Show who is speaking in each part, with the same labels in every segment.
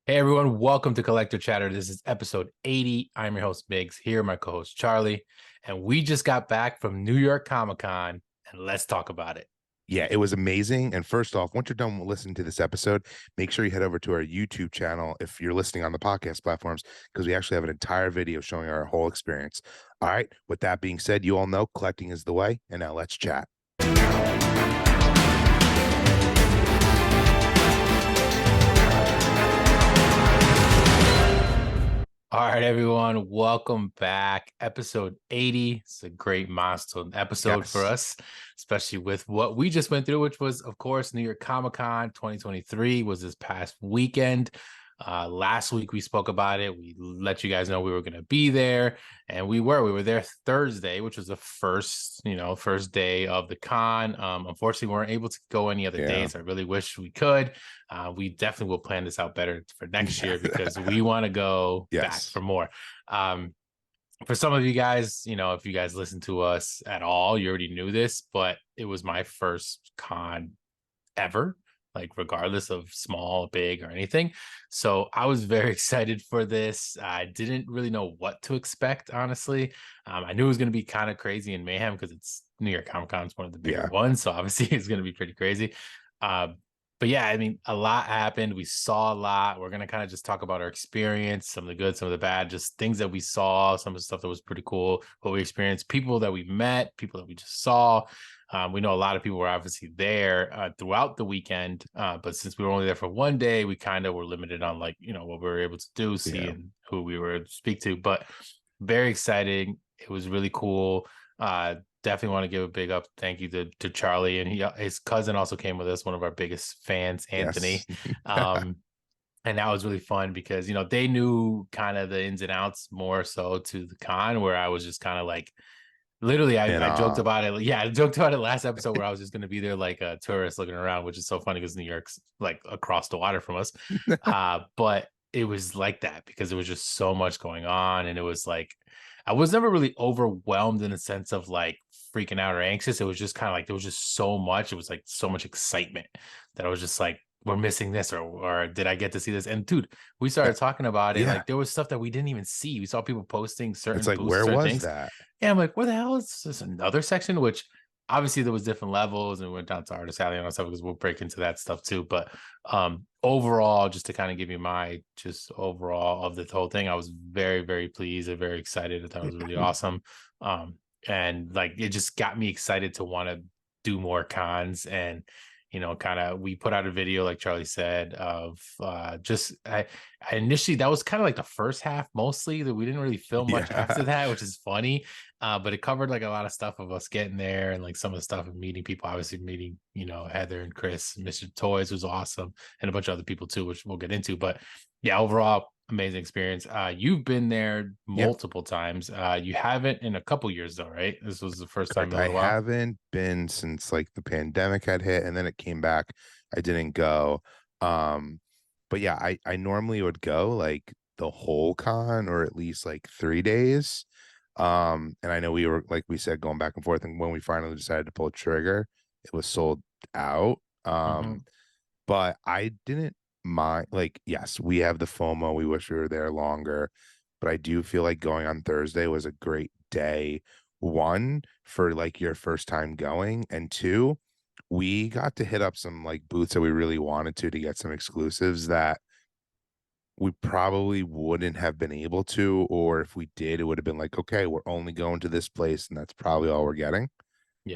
Speaker 1: Hey everyone, welcome to Collector Chatter. This is episode 80. I'm your host, Biggs, here, my co-host Charlie, and we just got back from New York Comic-Con, and let's talk about it.
Speaker 2: Yeah, it was amazing. And first off, once you're done listening to this episode, make sure you head over to our YouTube channel if you're listening on the podcast platforms, because we actually have an entire video showing our whole experience. All right. With that being said, you all know collecting is the way. And now let's chat.
Speaker 1: All right, everyone, welcome back. Episode 80. It's a great milestone episode for us, especially with what we just went through, which was, of course, New York Comic-Con 2023 was this past weekend. Last week we spoke about it. We let you guys know we were going to be there, and we were there Thursday, which was the first day of the con. Unfortunately, we weren't able to go any other days. I really wish we could. We definitely will plan this out better for next year because we want to go back for more. For some of you guys, if you guys listen to us at all, you already knew this, but it was my first con ever, like regardless of small, big, or anything. So I was very excited for this. I didn't really know what to expect, honestly. I knew it was going to be kind of crazy and mayhem because it's New York Comic Con. It's one of the bigger ones, so obviously it's going to be pretty crazy. But yeah, I mean, a lot happened. We saw a lot. We're going to kind of just talk about our experience, some of the good, some of the bad, just things that we saw, some of the stuff that was pretty cool, what we experienced, people that we met, people that we just saw. We know a lot of people were obviously there throughout the weekend, but since we were only there for one day, we kind of were limited on what we were able to do, see, and who we were able to speak to. But very exciting. It was really cool. Definitely want to give a big thank you to Charlie, and his cousin also came with us, one of our biggest fans, Anthony. And that was really fun because they knew kind of the ins and outs more so to the con, where I was just kind of like, literally, I joked about it. Yeah, I joked about it last episode where I was just going to be there like a tourist looking around, which is so funny because New York's like across the water from us. But it was like that because there was just so much going on, and it was like I was never really overwhelmed in the sense of like freaking out or anxious. It was just kind of like there was just so much. It was like so much excitement that I was just like, we're missing this, or did I get to see this? And dude, we started talking about it. Like there was stuff that we didn't even see. We saw people posting certain
Speaker 2: It's like,
Speaker 1: booths,
Speaker 2: where
Speaker 1: certain
Speaker 2: was
Speaker 1: things.
Speaker 2: that?
Speaker 1: Yeah, I'm like, where the hell is this another section? Which obviously there was different levels, and we went down to Artist Alley and stuff because we'll break into that stuff too. But overall, just to kind of give you my just overall of the whole thing, I was very, very pleased and very excited. I thought it was really awesome. And like it just got me excited to want to do more cons. And kind of we put out a video like Charlie said of I initially, that was kind of like the first half mostly, that we didn't really film much after that, which is funny. But it covered like a lot of stuff of us getting there and like some of the stuff of meeting people, obviously meeting Heather and Chris. Mischief Toys was awesome, and a bunch of other people too, which we'll get into. But yeah, overall amazing experience. You've been there multiple times. You haven't in a couple years though, right? This was the first time in a while.
Speaker 2: I haven't been since like the pandemic had hit and then it came back. I didn't go. But yeah, I normally would go like the whole con or at least like 3 days. And I know we were, like we said, going back and forth, and when we finally decided to pull a trigger, it was sold out. But I didn't mind. Like, yes, we have the FOMO. We wish we were there longer, but I do feel like going on Thursday was a great day. One, for like your first time going, and two, we got to hit up some like booths that we really wanted to get some exclusives that we probably wouldn't have been able to, or if we did, it would have been like, okay, we're only going to this place and that's probably all we're getting.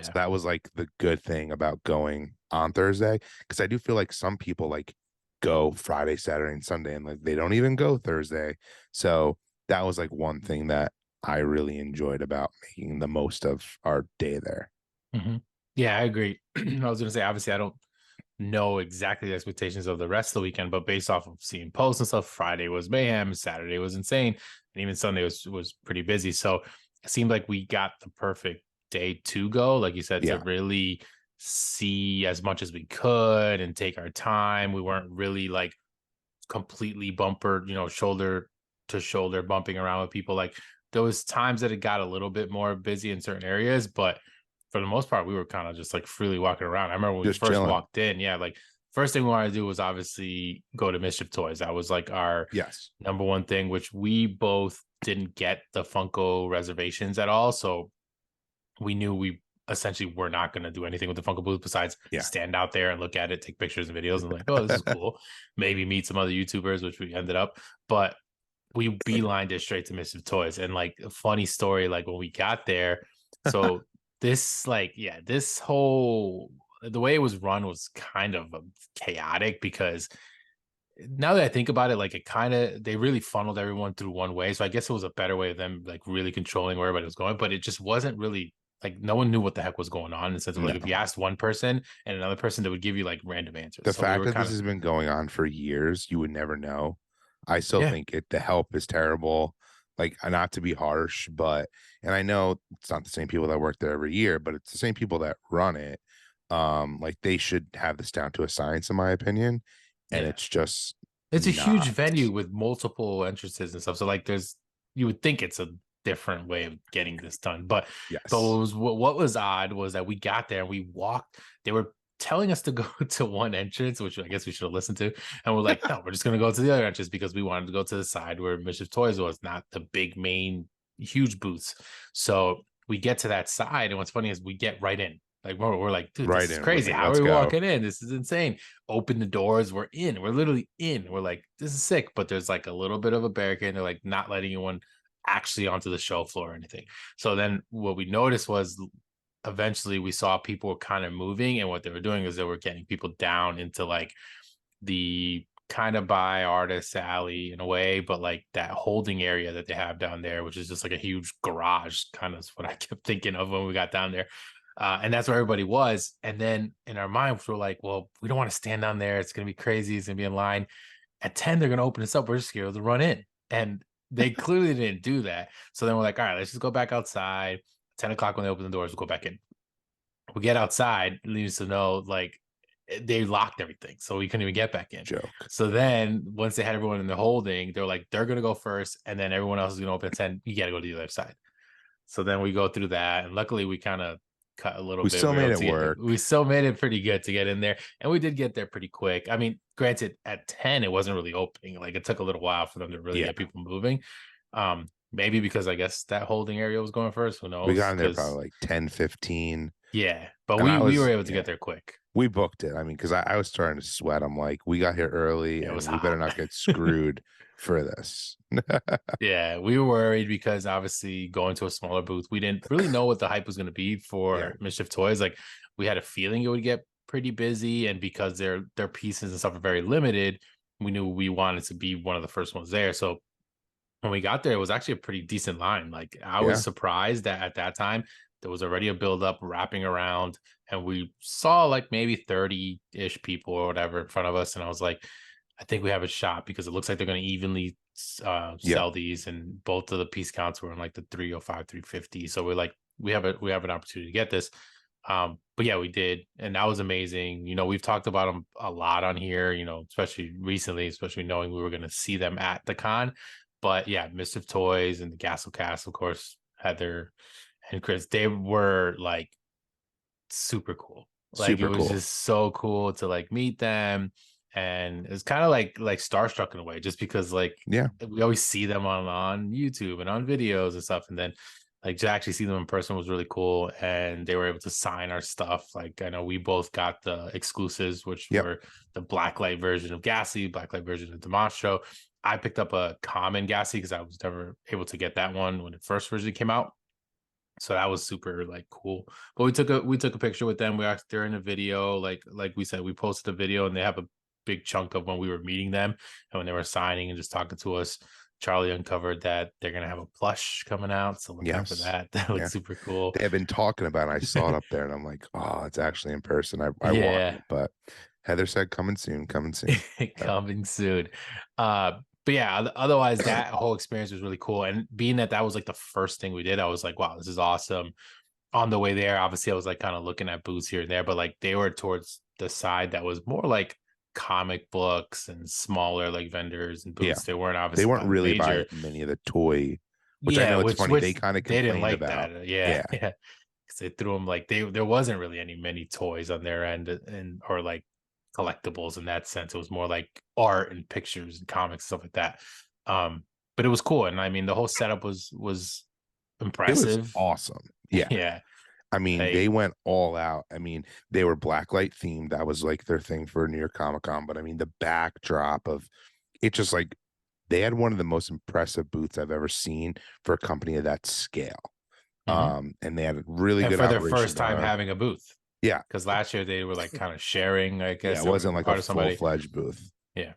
Speaker 2: So that was like the good thing about going on Thursday, because I do feel like some people like go Friday, Saturday, and Sunday, and like they don't even go Thursday. So that was like one thing that I really enjoyed about making the most of our day there.
Speaker 1: Yeah, I agree. I was gonna say, obviously, I don't know exactly the expectations of the rest of the weekend, but based off of seeing posts and stuff, Friday was mayhem, Saturday was insane, and even Sunday was pretty busy. So it seemed like we got the perfect day to go, like you said, to really see as much as we could and take our time. We weren't really like completely bumper, shoulder to shoulder bumping around with people. Like there was times that it got a little bit more busy in certain areas, but for the most part, we were kind of just like freely walking around. I remember when we first walked in, like first thing we wanted to do was obviously go to Mischief Toys. That was like our
Speaker 2: Yes.
Speaker 1: number one thing, which we both didn't get the Funko reservations at all. So we knew we essentially were not going to do anything with the Funko booth besides
Speaker 2: Yeah.
Speaker 1: stand out there and look at it, take pictures and videos, and like, oh, this is cool. Maybe meet some other YouTubers, which we ended up. But we beelined it straight to Mischief Toys. And like a funny story, like when we got there, so this like this whole the way it was run was kind of chaotic because now that I think about it, like it kind of they really funneled everyone through one way. So I guess it was a better way of them like really controlling where everybody was going, but it just wasn't really like no one knew what the heck was going on in the sense of like if you asked one person and another person, they would give you like random answers.
Speaker 2: The
Speaker 1: So we
Speaker 2: fact
Speaker 1: were
Speaker 2: that
Speaker 1: kind
Speaker 2: this
Speaker 1: of
Speaker 2: has been going on for years, you would never know. I still
Speaker 1: yeah,
Speaker 2: think the help is terrible. Like, not to be harsh, but and I know it's not the same people that work there every year, but it's the same people that run it. Like they should have this down to a science, in my opinion, and
Speaker 1: yeah.
Speaker 2: it's just
Speaker 1: It's a huge
Speaker 2: not.
Speaker 1: venue with multiple entrances and stuff. So like there's you would think it's a different way of getting this done. But
Speaker 2: Yes,
Speaker 1: what was odd was that we got there and we walked, they were telling us to go to one entrance, which I guess we should have listened to. And we're like, no, we're just gonna go to the other entrance because we wanted to go to the side where Mischief Toys was, not the big main huge booths. So we get to that side, and what's funny is we get right in. Like we're like, dude, this
Speaker 2: right
Speaker 1: is
Speaker 2: in. We're
Speaker 1: crazy.
Speaker 2: like,
Speaker 1: How are
Speaker 2: let's
Speaker 1: we
Speaker 2: go.
Speaker 1: walking in? This is insane. Open the doors. We're in. We're literally in. We're like, this is sick. But there's like a little bit of a barricade. They're like not letting anyone actually onto the show floor or anything. So then what we noticed was eventually we saw people were kind of moving, and what they were doing is they were getting people down into like the kind of by artist alley in a way, but like that holding area that they have down there, which is just like a huge garage, kind of is what I kept thinking of when we got down there. And that's where everybody was. And then in our minds, we're like, well, we don't want to stand down there. It's going to be crazy. It's going to be in line. At 10, they're going to open this up. We're just scared to run in. And they clearly didn't do that. So then we're like, all right, let's just go back outside. 10 o'clock when they open the doors, we'll go back in. We get outside, leaves to know like they locked everything, so we couldn't even get back in.
Speaker 2: Joke.
Speaker 1: So then once they had everyone in the holding, they're like, they're gonna go first, and then everyone else is gonna open at 10. You gotta go to the other side. So then we go through that, and luckily we kind of cut a little
Speaker 2: We
Speaker 1: bit.
Speaker 2: still
Speaker 1: We were
Speaker 2: made
Speaker 1: able
Speaker 2: it
Speaker 1: to get,
Speaker 2: work.
Speaker 1: we still made it pretty good to get in there, and we did get there pretty quick. I mean, granted, at 10 it wasn't really opening. Like it took a little while for them to really
Speaker 2: Yeah,
Speaker 1: get people moving. Maybe because I guess that holding area was going first. Who
Speaker 2: we
Speaker 1: knows?
Speaker 2: got in there
Speaker 1: Because
Speaker 2: probably like 10:15,
Speaker 1: yeah, but
Speaker 2: and I
Speaker 1: we were
Speaker 2: was
Speaker 1: able to
Speaker 2: yeah.
Speaker 1: get there quick.
Speaker 2: We booked it. I mean, because I was starting to sweat. I'm like, we got here early,
Speaker 1: It
Speaker 2: and
Speaker 1: was
Speaker 2: we better
Speaker 1: hot.
Speaker 2: not get screwed for this.
Speaker 1: Yeah, we were worried because obviously going to a smaller booth, we didn't really know what the hype was going to be
Speaker 2: Yeah,
Speaker 1: for Mischief Toys. Like we had a feeling it would get pretty busy, and because their pieces and stuff are very limited, we knew we wanted to be one of the first ones there. So when we got there, it was actually a pretty decent line. Like I was
Speaker 2: yeah,
Speaker 1: surprised that at that time there was already a buildup wrapping around, and we saw like maybe 30-ish people or whatever in front of us. And I was like, I think we have a shot because it looks like they're going to evenly
Speaker 2: yep.
Speaker 1: sell these, and both of the piece counts were in like the 305, 350. So we're like, we have an opportunity to get this. But yeah, we did, and that was amazing. You know, we've talked about them a lot on here, you know, especially recently, especially knowing we were going to see them at the con. But yeah, Mischief Toys and the Gastlecast, of course, had their and Chris, they were like super cool. Like it
Speaker 2: Super
Speaker 1: was
Speaker 2: cool.
Speaker 1: just so cool to like meet them, and it's kind of like starstruck in a way, just because like
Speaker 2: Yeah,
Speaker 1: we always see them on YouTube and on videos and stuff, and then like to actually see them in person was really cool, and they were able to sign our stuff. Like I know we both got the exclusives, which
Speaker 2: yep.
Speaker 1: were the blacklight version of Gassy, blacklight version of Demonstro. I picked up a common Gassy because I was never able to get that one when it first originally came out. So that was super like cool. But we took a picture with them. We actually during the video, like we said, we posted a video, and they have a big chunk of when we were meeting them and when they were signing and just talking to us. Charlie uncovered that they're gonna have a plush coming out, so look out for
Speaker 2: Yes.
Speaker 1: that. That
Speaker 2: Yeah.
Speaker 1: looks super cool.
Speaker 2: They have been talking about it. I saw it up there, and I'm like, oh, it's actually in person. I want
Speaker 1: Yeah,
Speaker 2: it, but Heather said coming soon, coming soon. So,
Speaker 1: coming soon. But yeah, otherwise that whole experience was really cool. And being that that was like the first thing we did, I was like, wow, this is awesome. On the way there, obviously, I was like kind of looking at booths here and there, but like they were towards the side that was more like comic books and smaller like vendors and
Speaker 2: yeah,
Speaker 1: booths. They weren't
Speaker 2: they
Speaker 1: obviously
Speaker 2: weren't
Speaker 1: by the
Speaker 2: really by
Speaker 1: major.
Speaker 2: many of the toy, which I
Speaker 1: Yeah,
Speaker 2: know it's funny.
Speaker 1: which
Speaker 2: They kind of
Speaker 1: they didn't
Speaker 2: complained
Speaker 1: like
Speaker 2: about.
Speaker 1: that. Yeah,
Speaker 2: Yeah,
Speaker 1: yeah. Because they threw them like there wasn't really any many toys on their end, and or like collectibles in that sense. It was more like art and pictures and comics, stuff like that. But it was cool. And I mean, the whole setup was
Speaker 2: It was
Speaker 1: impressive.
Speaker 2: awesome. Yeah.
Speaker 1: Yeah.
Speaker 2: I mean,
Speaker 1: Like,
Speaker 2: they went all out. I mean, they were blacklight themed. That was like their thing for New York Comic Con. But I mean, the backdrop of it just like they had one of the most impressive booths I've ever seen for a company of that scale.
Speaker 1: mhm.
Speaker 2: And they had a really
Speaker 1: And
Speaker 2: good
Speaker 1: for their
Speaker 2: operation
Speaker 1: first time
Speaker 2: going.
Speaker 1: having a booth.
Speaker 2: Yeah.
Speaker 1: Because last year they were like kind of sharing, I
Speaker 2: Yeah.
Speaker 1: guess
Speaker 2: It
Speaker 1: they were
Speaker 2: wasn't like a
Speaker 1: part of somebody.
Speaker 2: full-fledged booth.
Speaker 1: Yeah.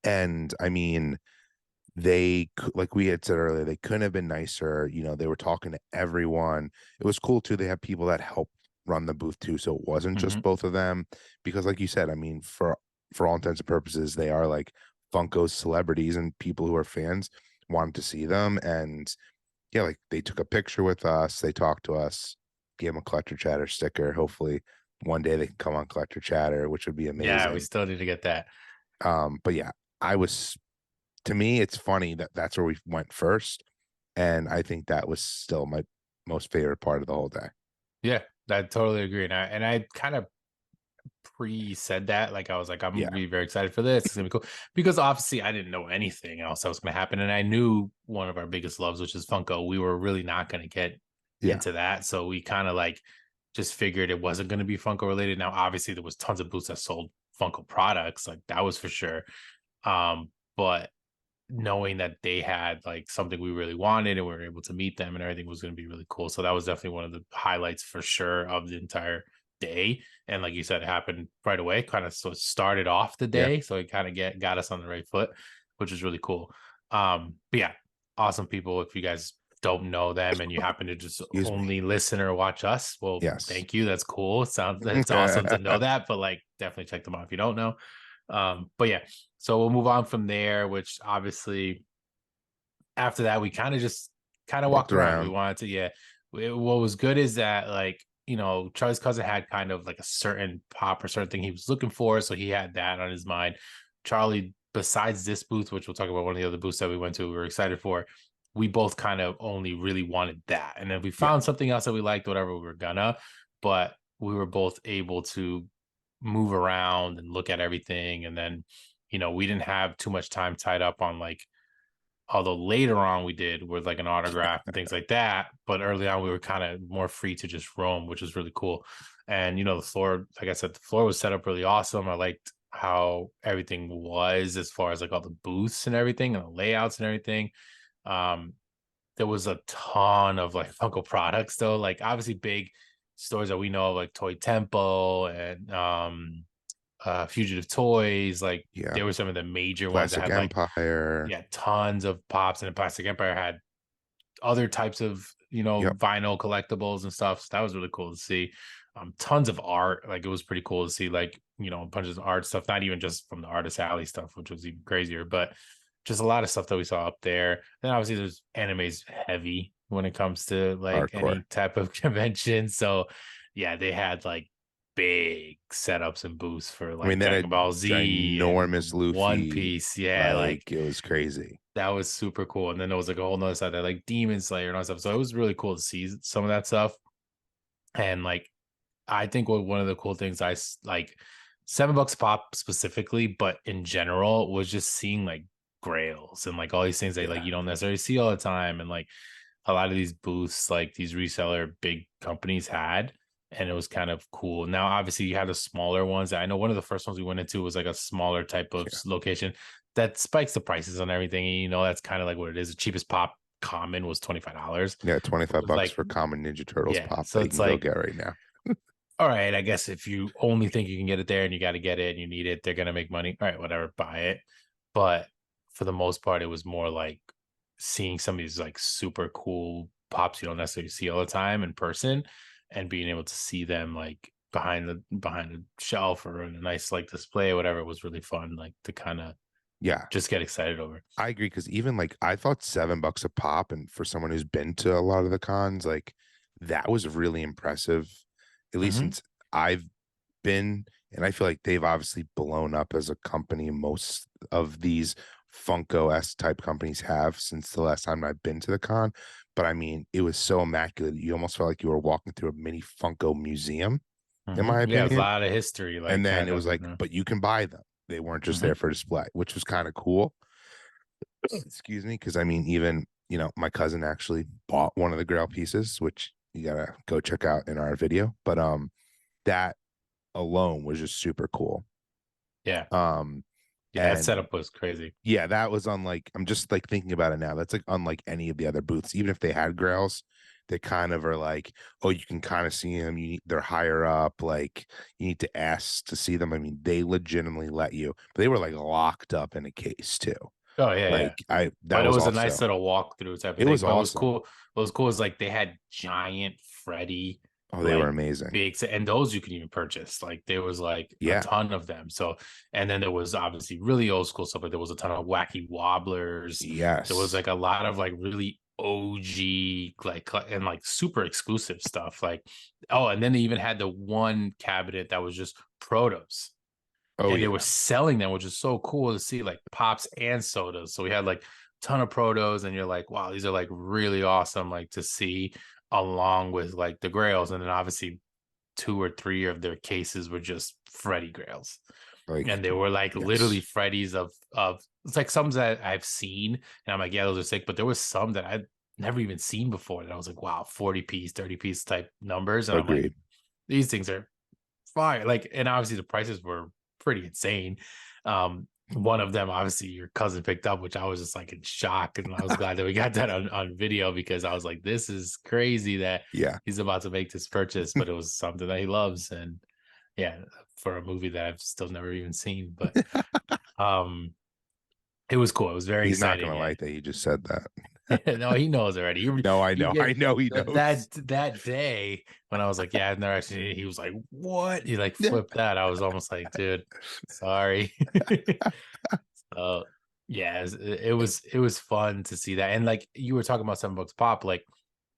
Speaker 2: And I mean, like we had said earlier, they couldn't have been nicer. You know, they were talking to everyone. It was cool too. They had people that helped run the booth too, so it wasn't just
Speaker 1: Hmm.
Speaker 2: both of them. Because, like you said, I mean, for all intents and purposes, they are like Funko's celebrities, and people who are fans wanted to see them. And yeah, like they took a picture with us, they talked to us, gave them a Collector Chatter sticker. Hopefully, one day they can come on Collector Chatter, which would be
Speaker 1: Yeah, we
Speaker 2: amazing.
Speaker 1: still need to get that.
Speaker 2: But yeah, I was to me, it's funny that that's where we went first, and I think that was still my most favorite part of the whole day.
Speaker 1: Yeah, I totally agree. And I kind of pre said that. Like I was like, I'm gonna
Speaker 2: Yeah,
Speaker 1: be very excited for this. It's gonna be cool. Because obviously I didn't know anything else that was gonna happen. And I knew one of our biggest loves, which is Funko, we were really not gonna get
Speaker 2: yeah,
Speaker 1: into that. So we kind of like just figured it wasn't gonna be Funko related. Now, obviously, there was tons of booths that sold Funko products, like that was for sure. But knowing that they had like something we really wanted and we were able to meet them and everything was going to be really cool. So that was definitely one of the highlights for sure of the entire day. And like you said, it happened right away, kind of so it started off the
Speaker 2: yeah.
Speaker 1: day. So it kind of got us on the right foot, which is really cool. But yeah, awesome people. If you guys don't know them and you happen to just
Speaker 2: Excuse me.
Speaker 1: only listen or watch us, well,
Speaker 2: Yes.
Speaker 1: thank you. That's cool. It's awesome to know that, but like definitely check them out if you don't know. But yeah, so we'll move on from there, which obviously after that we kind of just kind of
Speaker 2: Walked
Speaker 1: walked around. We
Speaker 2: around.
Speaker 1: wanted to, yeah. What was good is that like Charlie's cousin had kind of like a certain pop or certain thing he was looking for, so he had that on his mind. Charlie, besides this booth, which we'll talk about, one of the other booths that we went to, we were excited for. We both kind of only really wanted that, and then we
Speaker 2: Yeah,
Speaker 1: found something else that we liked, whatever we were gonna. But we were both able to move around and look at everything, and then we didn't have too much time tied up on like, although later on we did with like an autograph and things like that, but early on we were kind of more free to just roam, which was really cool. And the floor, like I said, the floor was set up really awesome. I liked how everything was as far as like all the booths and everything and the layouts and everything. um there was a ton of like Funko products though, like obviously big stores that we know of, like Toy Temple and Fugitive Toys. Like
Speaker 2: yeah.
Speaker 1: there were some of the major ones that
Speaker 2: Plastic
Speaker 1: had like,
Speaker 2: Empire.
Speaker 1: yeah, tons of pops, and the Plastic Empire had other types of
Speaker 2: Yep.
Speaker 1: vinyl collectibles and stuff. So that was really cool to see. Tons of art. Like it was pretty cool to see like bunches of art stuff, not even just from the artist alley stuff, which was even crazier, but just a lot of stuff that we saw up there. Then obviously there's anime's heavy when it comes to like
Speaker 2: Hardcore.
Speaker 1: any type of convention. So yeah, they had like big setups and booths for
Speaker 2: I mean,
Speaker 1: like
Speaker 2: that
Speaker 1: Dragon
Speaker 2: had
Speaker 1: Ball Z and
Speaker 2: ginormous
Speaker 1: One
Speaker 2: Luffy.
Speaker 1: Piece. Yeah,
Speaker 2: Like
Speaker 1: like
Speaker 2: it was crazy.
Speaker 1: that was super cool. And then there was like a whole nother side that like Demon Slayer and all that stuff. So it was really cool to see some of that stuff. And like I think one of the cool things like $7 pop specifically, but in general, was just seeing like grails and like all these things that like
Speaker 2: Yeah.
Speaker 1: you don't necessarily see all the time. And like a lot of these booths, like these reseller big companies had. And it was kind of cool. Now, obviously, you had the smaller ones. I know one of the first ones we went into was like a smaller type of
Speaker 2: Yeah.
Speaker 1: location that spikes the prices on everything. And, that's kind of like what it is. The cheapest pop common was $25.
Speaker 2: Yeah,
Speaker 1: It
Speaker 2: 25
Speaker 1: was
Speaker 2: bucks
Speaker 1: like,
Speaker 2: for common Ninja Turtles
Speaker 1: yeah.
Speaker 2: pop
Speaker 1: So
Speaker 2: that you
Speaker 1: it's
Speaker 2: can go
Speaker 1: like,
Speaker 2: get right now.
Speaker 1: all right, I guess if you only think you can get it there and you got to get it and you need it, they're going to make money. All right, whatever, buy it. But for the most part, it was more like seeing some of these like super cool pops you don't necessarily see all the time in person, and being able to see them like behind the shelf or in a nice like display or whatever was really fun, like to kind of
Speaker 2: Yeah,
Speaker 1: just get excited over.
Speaker 2: I agree because even like I thought $7 a pop, and for someone who's been to a lot of the cons, like that was really impressive. At least
Speaker 1: Hmm.
Speaker 2: since I've been, and I feel like they've obviously blown up as a company. Most of these Funko S type companies have since the last time I've been to the con. But I mean, it was so immaculate. You almost felt like you were walking through a mini Funko museum. in my
Speaker 1: Yeah, it was a
Speaker 2: opinion.
Speaker 1: lot of history.
Speaker 2: And
Speaker 1: Like
Speaker 2: then
Speaker 1: kind
Speaker 2: it was
Speaker 1: of.
Speaker 2: like, but you can buy them. They weren't just there
Speaker 1: Mhm.
Speaker 2: for display, which was kind of cool. Excuse me, because I mean, even my cousin actually bought one of the Grail pieces, which you gotta go check out in our video. But that alone was just super cool.
Speaker 1: Yeah.
Speaker 2: Um,
Speaker 1: Yeah, that
Speaker 2: and
Speaker 1: setup was crazy.
Speaker 2: yeah, that was unlike. I'm just like thinking about it now. That's like unlike any of the other booths. Even if they had Grails, they kind of are like, oh, you can kind of see them. They're higher up. Like you need to ask to see them. I mean, they legitimately let you. But they were like locked up in a case too.
Speaker 1: Oh yeah, yeah.
Speaker 2: Like that
Speaker 1: But it
Speaker 2: was
Speaker 1: was a nice
Speaker 2: also
Speaker 1: little walkthrough type of
Speaker 2: it
Speaker 1: thing.
Speaker 2: was
Speaker 1: But it was
Speaker 2: awesome.
Speaker 1: cool. What was cool is like they had giant Freddy,
Speaker 2: Oh, they were
Speaker 1: like
Speaker 2: amazing.
Speaker 1: and those you can even purchase. Like there was like a
Speaker 2: Yeah.
Speaker 1: ton of them. So and then there was obviously really old school stuff, but there was a ton of wacky wobblers. There was
Speaker 2: Yes.
Speaker 1: like a lot of like really OG and like super exclusive stuff. Like oh, and then they even had the one cabinet that was just protos
Speaker 2: Oh
Speaker 1: and they were
Speaker 2: yeah.
Speaker 1: selling them, which is so cool to see, like pops and sodas. So we had like a ton of protos, and you're like, wow, these are like really awesome, like to see along with like the grails. And then obviously 2 or 3 of their cases were just Freddy grails.
Speaker 2: Like
Speaker 1: And they were like literally
Speaker 2: yes.
Speaker 1: Freddy's of it's like some that I've seen, and I'm like, yeah, those are sick. But there was some that I'd never even seen before. And I was like, wow, 40 piece, 30 piece type numbers. And I'm like,
Speaker 2: Agreed.
Speaker 1: these things are fire. Like, and obviously the prices were pretty insane. One of them, obviously, your cousin picked up, which I was just like in shock, and I was glad that we got that on video because I was like, this is crazy that
Speaker 2: Yeah.
Speaker 1: he's about to make this purchase, but it was something that he loves, and yeah, for a movie that I've still never even seen, but um, it was cool. It was very
Speaker 2: He's not
Speaker 1: exciting.
Speaker 2: gonna
Speaker 1: Yeah,
Speaker 2: like that you just said that.
Speaker 1: no, he knows already.
Speaker 2: No, I
Speaker 1: He
Speaker 2: know.
Speaker 1: get
Speaker 2: I know he knows.
Speaker 1: that day when I was like, yeah, I've never actually. He was like, what? He like flipped that. I was almost like, dude, sorry. So yeah, it was fun to see that, and like you were talking about $7 pop, like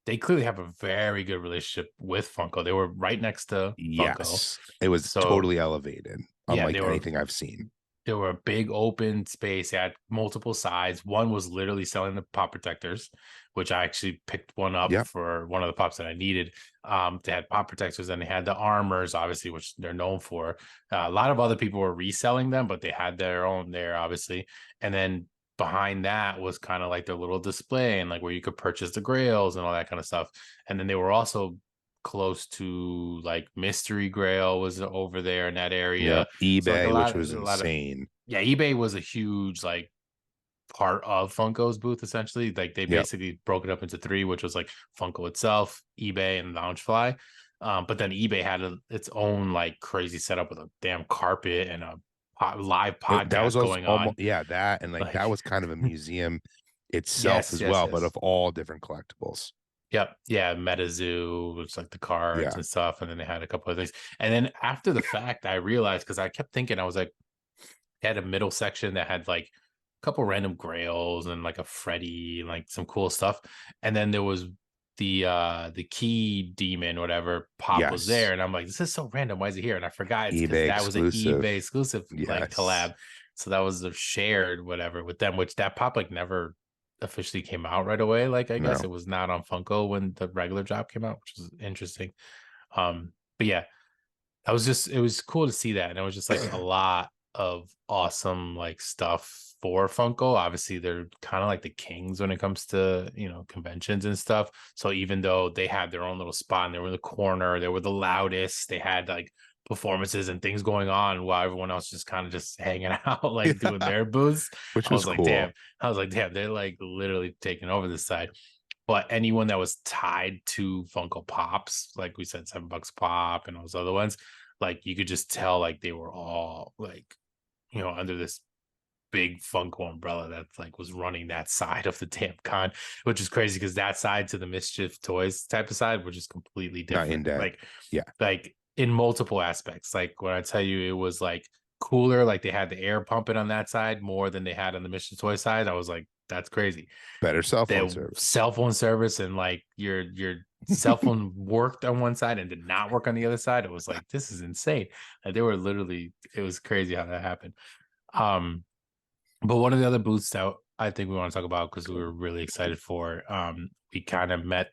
Speaker 1: they clearly have a very good relationship with Funko. They were right next to Funko,
Speaker 2: Yes. It was
Speaker 1: so
Speaker 2: totally elevated,
Speaker 1: yeah,
Speaker 2: unlike anything I've seen.
Speaker 1: they were a big open space. They had multiple sides. One was literally selling the pop protectors, which I actually picked one up
Speaker 2: Yep.
Speaker 1: for one of the pops that I needed. They had pop protectors and they had the armors, obviously, which they're known for. A lot of other people were reselling them, but they had their own there, obviously. And then behind that was kind of like their little display and like where you could purchase the grails and all that kind of stuff. And then they were also close to like Mystery Grail was over there in that area.
Speaker 2: Yep.
Speaker 1: So like
Speaker 2: eBay, which
Speaker 1: a
Speaker 2: was
Speaker 1: lot of
Speaker 2: insane.
Speaker 1: yeah, eBay was a huge like part of Funko's booth essentially. Like they
Speaker 2: Yep.
Speaker 1: basically broke it up into three, which was like Funko itself, eBay, and Loungefly. But then eBay had its own like crazy setup with a damn carpet and a live
Speaker 2: That was
Speaker 1: podcast
Speaker 2: also
Speaker 1: going on.
Speaker 2: almost, yeah, that and like that
Speaker 1: Like
Speaker 2: was kind of a museum itself
Speaker 1: yes,
Speaker 2: as
Speaker 1: yes,
Speaker 2: well, but
Speaker 1: yes.
Speaker 2: of all different collectibles.
Speaker 1: Yep. Yeah. MetaZoo, which like the cards
Speaker 2: Yeah.
Speaker 1: and stuff. And then they had a couple of things. And then after the fact, I realized because I kept thinking, I was like, they had a middle section that had like a couple random grails and like a Freddy and like some cool stuff. And then there was the key demon, whatever pop was there.
Speaker 2: Yes.
Speaker 1: And I'm like, this is so random. Why is it here? And I forgot it's because
Speaker 2: eBay
Speaker 1: that was an eBay
Speaker 2: exclusive.
Speaker 1: exclusive like
Speaker 2: Yes.
Speaker 1: collab. So that was the shared whatever with them, which that pop like never officially came out right away. Like I guess
Speaker 2: No.
Speaker 1: it was not on Funko when the regular drop came out, which is interesting. But yeah, it was cool to see that. And it was just like a lot of awesome like stuff for Funko. Obviously, they're kind of like the kings when it comes to, conventions and stuff. So even though they had their own little spot and they were in the corner, they were the loudest, they had like performances and things going on while everyone else just kind of just hanging out, like doing
Speaker 2: Yeah.
Speaker 1: their booths.
Speaker 2: Which
Speaker 1: I
Speaker 2: was
Speaker 1: was like, damn.
Speaker 2: cool.
Speaker 1: I was like, damn, they're like literally taking over this side. But anyone that was tied to Funko Pops, like we said, $7 pop and those other ones, like you could just tell like they were all like, under this big Funko umbrella that like was running that side of the damn con, which is crazy because that side to the Mischief Toys type of side, which is completely
Speaker 2: Not in
Speaker 1: different.
Speaker 2: debt. Yeah.
Speaker 1: Like in multiple aspects. Like when I tell you it was like cooler, like they had the air pumping on that side more than they had on the Mischief Toy side. I was like, that's crazy.
Speaker 2: Better cell phone
Speaker 1: Their
Speaker 2: service.
Speaker 1: cell phone service and like your cell phone worked on one side and did not work on the other side. It was like this is insane. Like, they were literally it was crazy how that happened. Um, but one of the other booths that I think we want to talk about because we were really excited for, we kind of met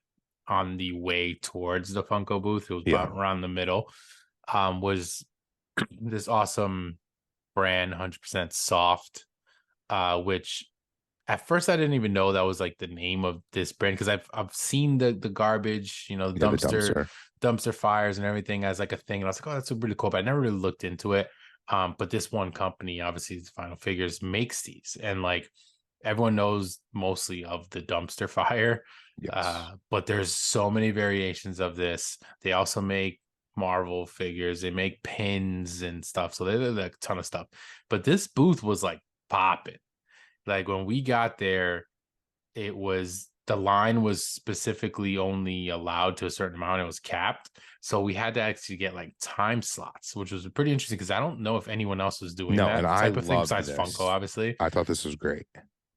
Speaker 1: on the way towards the Funko booth. It was
Speaker 2: Yeah.
Speaker 1: about around the middle. was this awesome brand, 100% soft, which at first I didn't even know that was like the name of this brand, because I've seen the garbage, you know, the
Speaker 2: Yeah, the
Speaker 1: dumpster fires and everything as like a thing, and I was like, oh, that's really cool, but I never really looked into it. But this one company, obviously, Final Figures, makes these, and like everyone knows mostly of the dumpster fire,
Speaker 2: Yes.
Speaker 1: but there's so many variations of this. They also make Marvel figures, they make pins and stuff, so they did a ton of stuff. But this booth was like popping. Like when we got there, it was the line was specifically only allowed to a certain amount. It was capped. So we had to actually get like time slots, which was pretty interesting because I don't know if anyone else was doing
Speaker 2: No, and
Speaker 1: that
Speaker 2: I
Speaker 1: type of thing
Speaker 2: loved
Speaker 1: besides Funko,
Speaker 2: this.
Speaker 1: obviously.
Speaker 2: I thought this was great.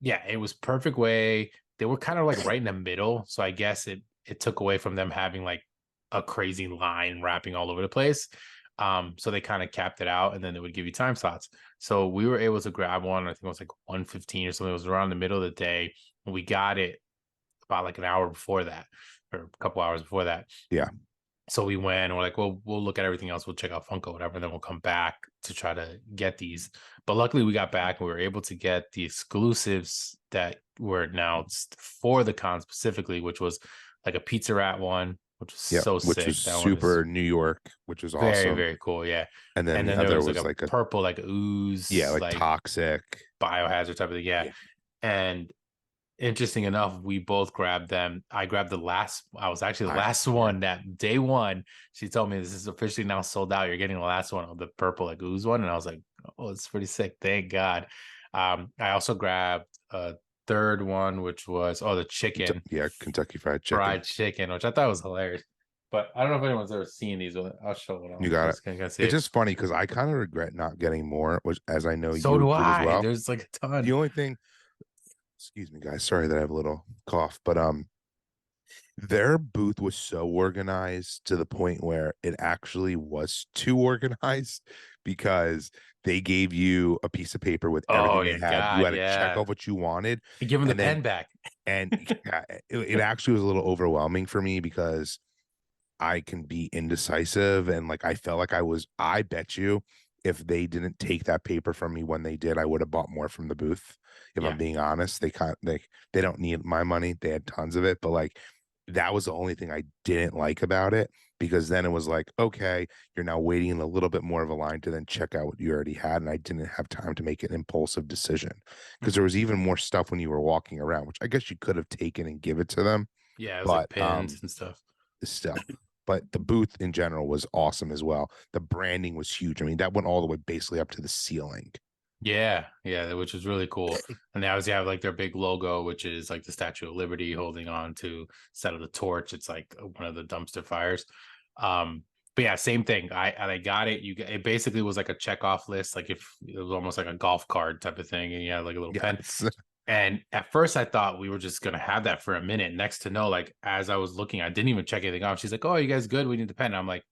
Speaker 1: Yeah, it was perfect way. They were kind of like right in the middle. So I guess it took away from them having like a crazy line wrapping all over the place. So they kind of capped it out, and then they would give you time slots. So we were able to grab one. I think it was like 1:15 or something. It was around the middle of the day. And we got it about like an hour before that, or a couple hours before that.
Speaker 2: Yeah.
Speaker 1: So we went and we're like, well, we'll look at everything else. We'll check out Funko, whatever, and then we'll come back to try to get these. But luckily, we got back and we were able to get the exclusives that were announced for the con specifically, which was like a Pizza Rat one, which was
Speaker 2: Yeah,
Speaker 1: so
Speaker 2: which was
Speaker 1: sick. That one was
Speaker 2: super New York, which was
Speaker 1: very,
Speaker 2: awesome.
Speaker 1: very cool. Yeah.
Speaker 2: And then
Speaker 1: And
Speaker 2: the
Speaker 1: then there
Speaker 2: other
Speaker 1: was like
Speaker 2: was
Speaker 1: a
Speaker 2: like a,
Speaker 1: purple, like
Speaker 2: yeah,
Speaker 1: ooze,
Speaker 2: like
Speaker 1: like
Speaker 2: toxic.
Speaker 1: biohazard type of thing. Yeah.
Speaker 2: Yeah.
Speaker 1: And interesting enough, we both grabbed them. I grabbed the last. I was actually the
Speaker 2: I
Speaker 1: last one that day one. She told me this is officially now sold out. You're getting the last one of the purple like ooze one, and I was like, oh, it's pretty sick. Thank God. I also grabbed a third one, which was the chicken,
Speaker 2: Yeah, Kentucky Fried Chicken.
Speaker 1: fried chicken, which I thought was hilarious. But I don't know if anyone's ever seen these. I'll show it
Speaker 2: You
Speaker 1: on.
Speaker 2: got it.
Speaker 1: Just gonna see
Speaker 2: It's
Speaker 1: it.
Speaker 2: just funny because I kind of regret not getting more, which as I know
Speaker 1: So
Speaker 2: you
Speaker 1: do
Speaker 2: did as
Speaker 1: I.
Speaker 2: well.
Speaker 1: There's like a
Speaker 2: The
Speaker 1: ton.
Speaker 2: only thing, excuse me, guys, sorry that I have a little cough, but their booth was so organized to the point where it actually was too organized because they gave you a piece of paper with
Speaker 1: Oh
Speaker 2: everything they
Speaker 1: yeah,
Speaker 2: had. You
Speaker 1: God,
Speaker 2: had to check
Speaker 1: yeah.
Speaker 2: off what you wanted,
Speaker 1: Give him the
Speaker 2: and then
Speaker 1: pen back.
Speaker 2: and yeah, it actually was a little overwhelming for me because I can be indecisive, and like I felt like I bet you if they didn't take that paper from me when they did, I would have bought more from the booth. If I'm
Speaker 1: Yeah.
Speaker 2: being honest, they don't need my money. They had tons of it, but like that was the only thing I didn't like about it, because then it was like, okay, you're now waiting in a little bit more of a line to then check out what you already had, and I didn't have time to make an impulsive decision because there
Speaker 1: Mhm.
Speaker 2: was even more stuff when you were walking around, which I guess you could have taken and give it to them,
Speaker 1: Yeah, it was like
Speaker 2: but
Speaker 1: pins and stuff.
Speaker 2: still. But the booth in general was awesome as well. The branding was huge. I mean, that went all the way basically up to the ceiling.
Speaker 1: Yeah, yeah, which is really cool. And they obviously have like their big logo, which is like the Statue of Liberty holding on to set of the torch. It's like one of the dumpster fires. But yeah, same thing. I got it. It basically was like a check off list, like if it was almost like a golf card type of thing, and you had like a little pen.
Speaker 2: Yes.
Speaker 1: And at first, I thought we were just gonna have that for a minute. Next to know, like as I was looking, I didn't even check anything off. She's like, "Oh, you guys good? We need the pen." And I'm like,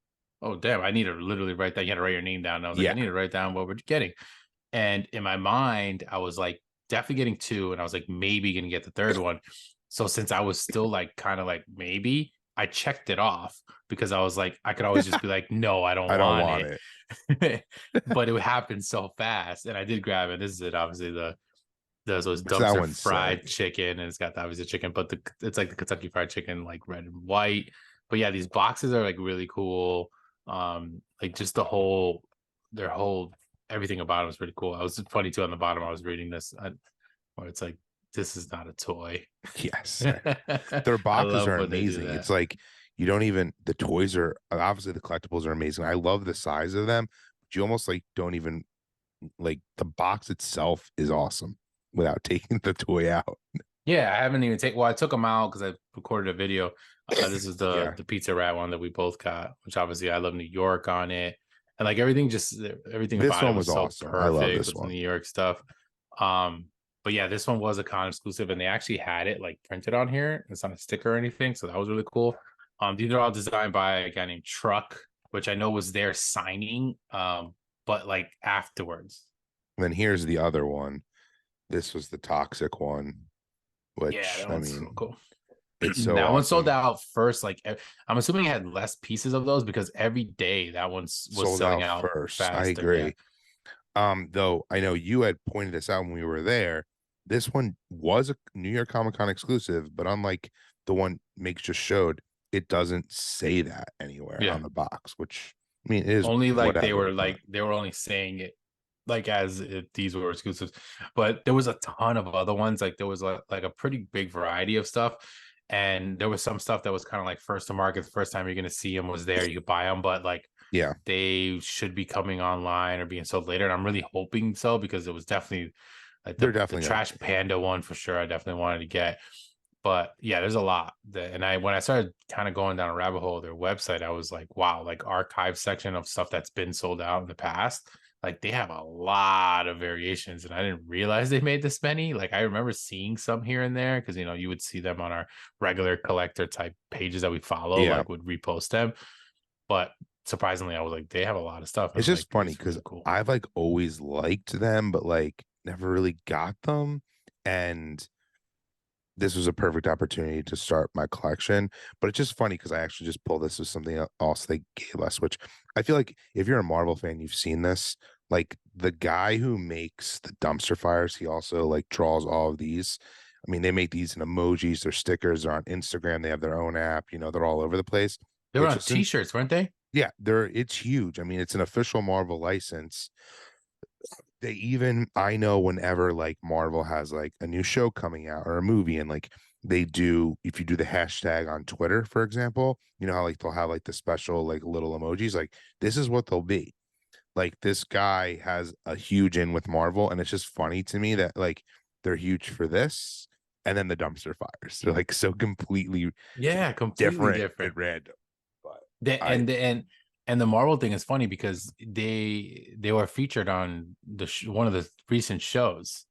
Speaker 1: "Oh, damn! I need to literally write that. You had to write your name down." And I was like, "I
Speaker 2: Yeah.
Speaker 1: need to write down what we're getting." And in my mind, I was like, definitely getting two, and I was like, maybe gonna get the third one. So since I was still like kind of like maybe, I checked it off because I was like, I could always just be like, no, I don't
Speaker 2: I don't
Speaker 1: want
Speaker 2: want
Speaker 1: it.
Speaker 2: it.
Speaker 1: But it happened so fast, and I did grab it. This is it, obviously those
Speaker 2: Because that
Speaker 1: dumpster
Speaker 2: one's sick.
Speaker 1: fried chicken, and it's got obviously chicken, but it's like the Kentucky Fried Chicken, like red and white. But yeah, these boxes are like really cool. Like just their whole everything about it was pretty cool. I was funny too on the bottom. I was reading this where it's like, this is not a toy.
Speaker 2: Yes. Their
Speaker 1: I
Speaker 2: boxes
Speaker 1: love
Speaker 2: are
Speaker 1: when they do
Speaker 2: amazing.
Speaker 1: that.
Speaker 2: It's like you don't even, the toys are obviously, the collectibles are amazing. I love the size of them, but you almost like don't even like, the box itself is awesome without taking the toy out.
Speaker 1: Yeah, I haven't even taken. Well, I took them out because I recorded a video. This is the
Speaker 2: Yeah.
Speaker 1: the Pizza Rat one that we both got, which obviously I love New York on it, and like everything
Speaker 2: This
Speaker 1: about it
Speaker 2: one
Speaker 1: was
Speaker 2: was
Speaker 1: so
Speaker 2: awesome. I love
Speaker 1: perfect
Speaker 2: this
Speaker 1: with the
Speaker 2: one.
Speaker 1: New York stuff. But yeah, this one was a con exclusive, and they actually had it like printed on here. It's not a sticker or anything, so that was really cool. These are all designed by a guy named Truck, which I know was there signing, but like afterwards.
Speaker 2: And then here's the other one. This was the toxic one,
Speaker 1: Yeah,
Speaker 2: which
Speaker 1: that
Speaker 2: I
Speaker 1: one's so
Speaker 2: mean,
Speaker 1: cool.
Speaker 2: It's so
Speaker 1: That one sold
Speaker 2: awesome.
Speaker 1: out first. Like I'm assuming it had less pieces of those because every day that one was
Speaker 2: Sold
Speaker 1: selling
Speaker 2: out
Speaker 1: out
Speaker 2: first. I
Speaker 1: faster. Yeah.
Speaker 2: agree. Though I know you had pointed this out when we were there. This one was a New York Comic Con exclusive, but unlike the one Mix just showed, it doesn't say that anywhere
Speaker 1: Yeah.
Speaker 2: on the box, which I mean it is
Speaker 1: Only
Speaker 2: whatever, but
Speaker 1: they were only saying it like as if these were exclusives, but there was a ton of other ones. Like there was like a pretty big variety of stuff, and there was some stuff that was kind of like first to market. The first time you're gonna see them was there, you could buy them, but like
Speaker 2: yeah,
Speaker 1: they should be coming online or being sold later. And I'm really hoping so because it was definitely like
Speaker 2: they're
Speaker 1: the
Speaker 2: definitely gonna
Speaker 1: trash
Speaker 2: be.
Speaker 1: panda one for sure. I definitely wanted to get. But yeah, there's a lot that, and I when I started kind of going down a rabbit hole of their website, I was like, wow, like archive section of stuff that's been sold out in the past. Like they have a lot of variations, and I didn't realize they made this many. Like I remember seeing some here and there because you would see them on our regular collector type pages that we follow,
Speaker 2: Yeah,
Speaker 1: like would repost them. But surprisingly, I was like, they have a lot of stuff,
Speaker 2: it's
Speaker 1: and like
Speaker 2: just funny
Speaker 1: it's
Speaker 2: because
Speaker 1: really cool.
Speaker 2: I've like always liked them, but like never really got them. And this was a perfect opportunity to start my collection. But it's just funny because I actually just pulled this as something else they gave us, which I feel like if you're a Marvel fan, you've seen this. Like the guy who makes the dumpster fires, he also like draws all of these. I mean, they make these in emojis, they're stickers, they're on Instagram, they have their own app, they're all over the place.
Speaker 1: They were
Speaker 2: It's
Speaker 1: on
Speaker 2: just
Speaker 1: T-shirts, weren't they?
Speaker 2: yeah, it's huge. I mean, it's an official Marvel license. They even I know whenever like Marvel has like a new show coming out or a movie and like they do if you do the hashtag on Twitter, for example, you know how like they'll have like the special like little emojis, like this is what they'll be. Like this guy has a huge in with Marvel, and it's just funny to me that like they're huge for this and then the dumpster fires. They're like so completely
Speaker 1: Yeah, completely
Speaker 2: different and
Speaker 1: different.
Speaker 2: random. But
Speaker 1: The
Speaker 2: I
Speaker 1: and the Marvel thing is funny because they were featured on one of the recent shows.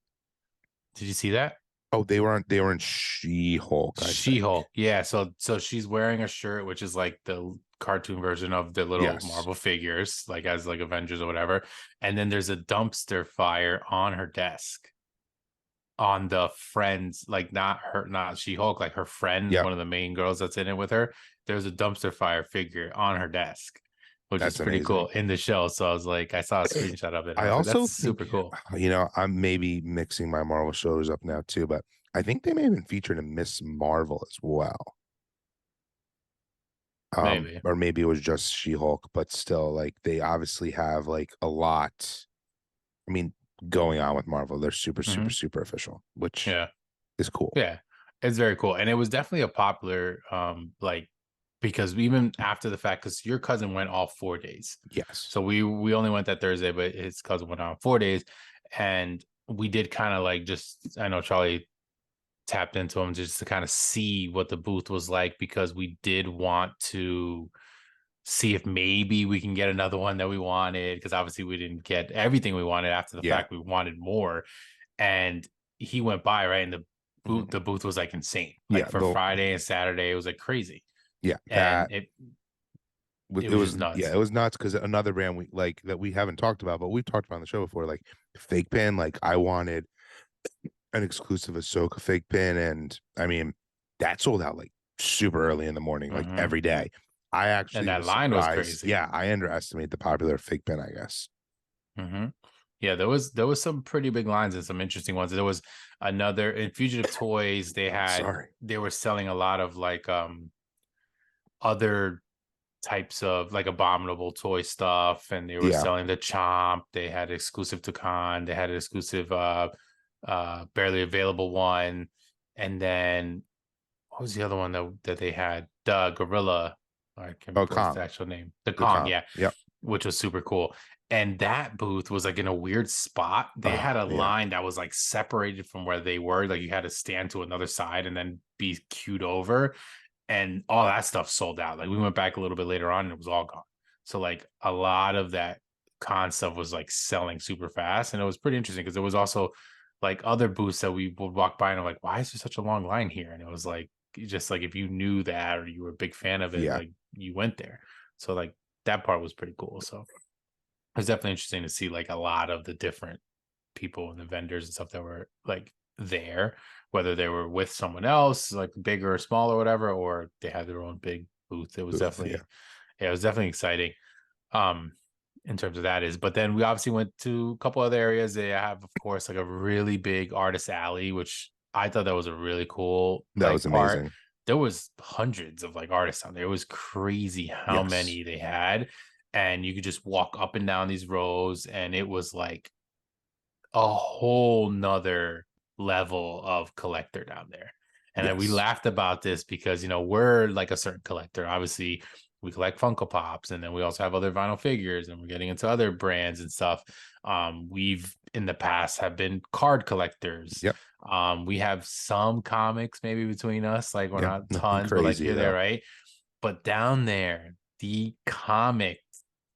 Speaker 1: Did you see that?
Speaker 2: oh they were in She-Hulk, I think.
Speaker 1: She-Hulk. Yeah, so she's wearing a shirt which is like the cartoon version of the little
Speaker 2: Yes.
Speaker 1: Marvel figures, like as like Avengers or whatever. And then there's a dumpster fire on her desk on the friends, like not her, not She-Hulk, like her friend,
Speaker 2: Yep.
Speaker 1: one of the main girls that's in it with her. There's a dumpster fire figure on her desk, which is
Speaker 2: That's
Speaker 1: pretty cool
Speaker 2: amazing.
Speaker 1: in the show. So I was like, I saw a screenshot of it and I
Speaker 2: I
Speaker 1: was like, that's
Speaker 2: also think,
Speaker 1: super cool.
Speaker 2: I'm maybe mixing my Marvel shows up now too, but I think they may have been featured in Miss Marvel as well.
Speaker 1: Maybe.
Speaker 2: Or maybe it was just She-Hulk, but still, like they obviously have like a lot. I mean, going on with Marvel, they're super, super,
Speaker 1: Hmm.
Speaker 2: super official, which
Speaker 1: Yeah.
Speaker 2: is cool.
Speaker 1: Yeah. It's very cool. And it was definitely a popular, like, because even after the fact, because your cousin went all 4 days.
Speaker 2: Yes.
Speaker 1: So we only went that Thursday, but his cousin went on 4 days. And we did kind of like just, I know Charlie tapped into him just to kind of see what the booth was like because we did want to see if maybe we can get another one that we wanted because obviously we didn't get everything we wanted after the
Speaker 2: Yeah.
Speaker 1: fact we wanted more. And he went by, right, and
Speaker 2: Mhm.
Speaker 1: the booth was like insane, like
Speaker 2: Yeah.
Speaker 1: for Friday and Saturday it was like crazy.
Speaker 2: Yeah.
Speaker 1: And it
Speaker 2: It
Speaker 1: was
Speaker 2: was
Speaker 1: just
Speaker 2: yeah,
Speaker 1: nuts.
Speaker 2: it was nuts because another brand we like that we haven't talked about, but we've talked about on the show before, like fake pin. Like I wanted an exclusive Ahsoka fake pin, and I mean that sold out like super early in the morning, like
Speaker 1: Hmm.
Speaker 2: every day. I
Speaker 1: And
Speaker 2: actually
Speaker 1: that
Speaker 2: was
Speaker 1: line was
Speaker 2: surprised.
Speaker 1: crazy.
Speaker 2: Yeah, I underestimate the popular fake pin, I guess.
Speaker 1: Hmm. Yeah, there was some pretty big lines and some interesting ones. There was another in Fugitive Toys.
Speaker 2: Sorry.
Speaker 1: They were selling a lot of like other types of like abominable toy stuff, and they were
Speaker 2: Yeah.
Speaker 1: selling the Chomp. They had exclusive to Con. They had an exclusive barely available one, and then what was the other one that they had? The Gorilla. I can't
Speaker 2: Oh,
Speaker 1: remember what's the
Speaker 2: Kong.
Speaker 1: actual name. The
Speaker 2: The
Speaker 1: Kong,
Speaker 2: Kong.
Speaker 1: yeah,
Speaker 2: Yep.
Speaker 1: which was super cool. And that booth was like in a weird spot. They had
Speaker 2: Oh,
Speaker 1: a
Speaker 2: yeah.
Speaker 1: line that was like separated from where they were. Like you had to stand to another side and then be queued over. And all that stuff sold out. Like we went back a little bit later on and it was all gone. So like a lot of that con stuff was like selling super fast. And it was pretty interesting because there was also like other booths that we would walk by and I'm like, why is there such a long line here? And it was like just like if you knew that or you were a big fan of it,
Speaker 2: Yeah.
Speaker 1: like you went there. So like that part was pretty cool. So it was definitely interesting to see like a lot of the different people and the vendors and stuff that were like there, whether they were with someone else, like bigger or small or whatever, or they had their own big booth. It was
Speaker 2: Booth, yeah.
Speaker 1: definitely, yeah, it was definitely exciting. Um, in terms of that is, but then we obviously went to a couple other areas. They have, of course, like a really big artist alley, which I thought that was a really cool
Speaker 2: That
Speaker 1: like
Speaker 2: was
Speaker 1: part.
Speaker 2: amazing.
Speaker 1: There was hundreds of like artists on there. It was crazy how
Speaker 2: Yes.
Speaker 1: many they had, and you could just walk up and down these rows, and it was like a whole nother level of collector down there. And then we
Speaker 2: Yes.
Speaker 1: laughed about this because, we're like a certain collector. Obviously, we collect Funko Pops, and then we also have other vinyl figures, and we're getting into other brands and stuff. We've in the past have been card collectors.
Speaker 2: Yep.
Speaker 1: We have some comics maybe between us, like we're
Speaker 2: Yeah.
Speaker 1: not
Speaker 2: Nothing
Speaker 1: tons, but like
Speaker 2: crazy
Speaker 1: here, there,
Speaker 2: though.
Speaker 1: right? But down there, the comic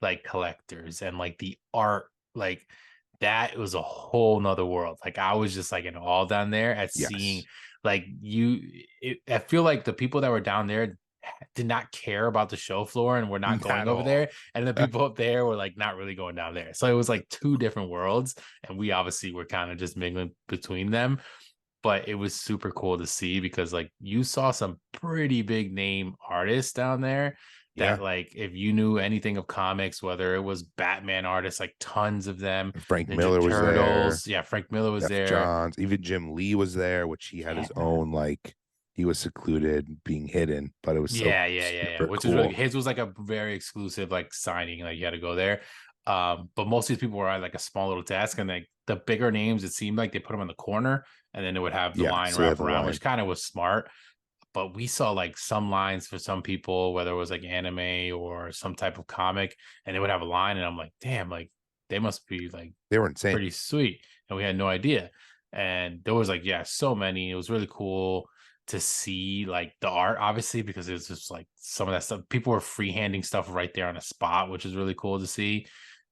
Speaker 1: like collectors and like the art, like that was a whole nother world. Like I was just like in awe down there at seeing
Speaker 2: Yes.
Speaker 1: like I feel like the people that were down there did not care about the show floor and were not
Speaker 2: At
Speaker 1: going over
Speaker 2: all.
Speaker 1: there. And the people up there were like not really going down there. So it was like two different worlds. And we obviously were kind of just mingling between them. But it was super cool to see because like you saw some pretty big name artists down there
Speaker 2: Yeah.
Speaker 1: that like if you knew anything of comics, whether it was Batman artists, like tons of them,
Speaker 2: Frank
Speaker 1: Ninja
Speaker 2: Miller was there.
Speaker 1: Turtles, yeah, Frank Miller was
Speaker 2: Jeff
Speaker 1: there.
Speaker 2: Johns, even Jim Lee was there, which he had his
Speaker 1: Yeah.
Speaker 2: own like he was secluded, being hidden, but it was so
Speaker 1: Yeah.
Speaker 2: super
Speaker 1: Which is really
Speaker 2: cool.
Speaker 1: his was like a very exclusive like signing, like you had to go there. But most of these people were at like a small little desk, and like the bigger names, it seemed like they put them in the corner, and then it would have the
Speaker 2: Yeah,
Speaker 1: line
Speaker 2: so they have
Speaker 1: wrap
Speaker 2: the
Speaker 1: around,
Speaker 2: line.
Speaker 1: which kind of was smart. But we saw like some lines for some people, whether it was like anime or some type of comic, and they would have a line, and I'm like, damn, like they must be like
Speaker 2: They were insane.
Speaker 1: pretty sweet, and we had no idea. And there was like, yeah, so many. It was really cool to see like the art, obviously, because it was just like some of that stuff. People were freehanding stuff right there on a spot, which is really cool to see.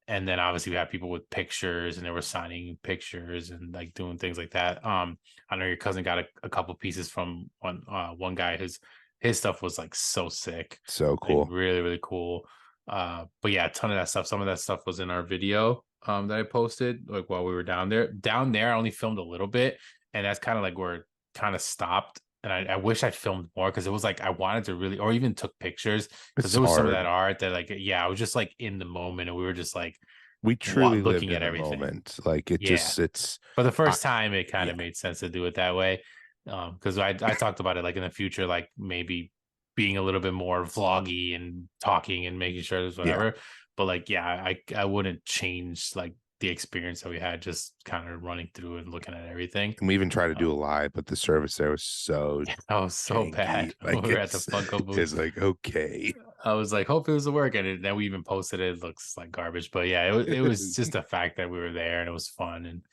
Speaker 1: And then obviously we have people with pictures, and they were signing pictures and like doing things like that. I know your cousin got a couple pieces from one guy. His stuff was like so sick,
Speaker 2: So
Speaker 1: like
Speaker 2: cool.
Speaker 1: really really cool. But yeah, a ton of that stuff. Some of that stuff was in our video that I posted like while we were down there. Down there, I only filmed a little bit, and that's kind of like where it kind of stopped. And I wish I'd filmed more because it was like I wanted to really, or even took pictures because
Speaker 2: It's
Speaker 1: there was some of
Speaker 2: hard.
Speaker 1: that art that like yeah, I was just like in the moment, and we were just like
Speaker 2: We truly lived
Speaker 1: looking
Speaker 2: in
Speaker 1: at
Speaker 2: the
Speaker 1: everything.
Speaker 2: moment. Like it
Speaker 1: Yeah,
Speaker 2: just it's
Speaker 1: for the
Speaker 2: I,
Speaker 1: first time, it kind
Speaker 2: yeah.
Speaker 1: of made sense to do it that way. Because I talked about it like in the future, like maybe being a little bit more vloggy and talking and making sure there's
Speaker 2: Yeah.
Speaker 1: whatever. But like, yeah, I wouldn't change like the experience that we had just kind of running through and looking at everything.
Speaker 2: And we even tried to do a
Speaker 1: Um,
Speaker 2: live, but the service there was so
Speaker 1: I was so
Speaker 2: janky.
Speaker 1: bad when
Speaker 2: Like
Speaker 1: we were at the Funko booth.
Speaker 2: it's like okay.
Speaker 1: I was like, hopefully this will work. And then we even posted it. It looks like garbage. But yeah, it was just the fact that we were there and it was fun and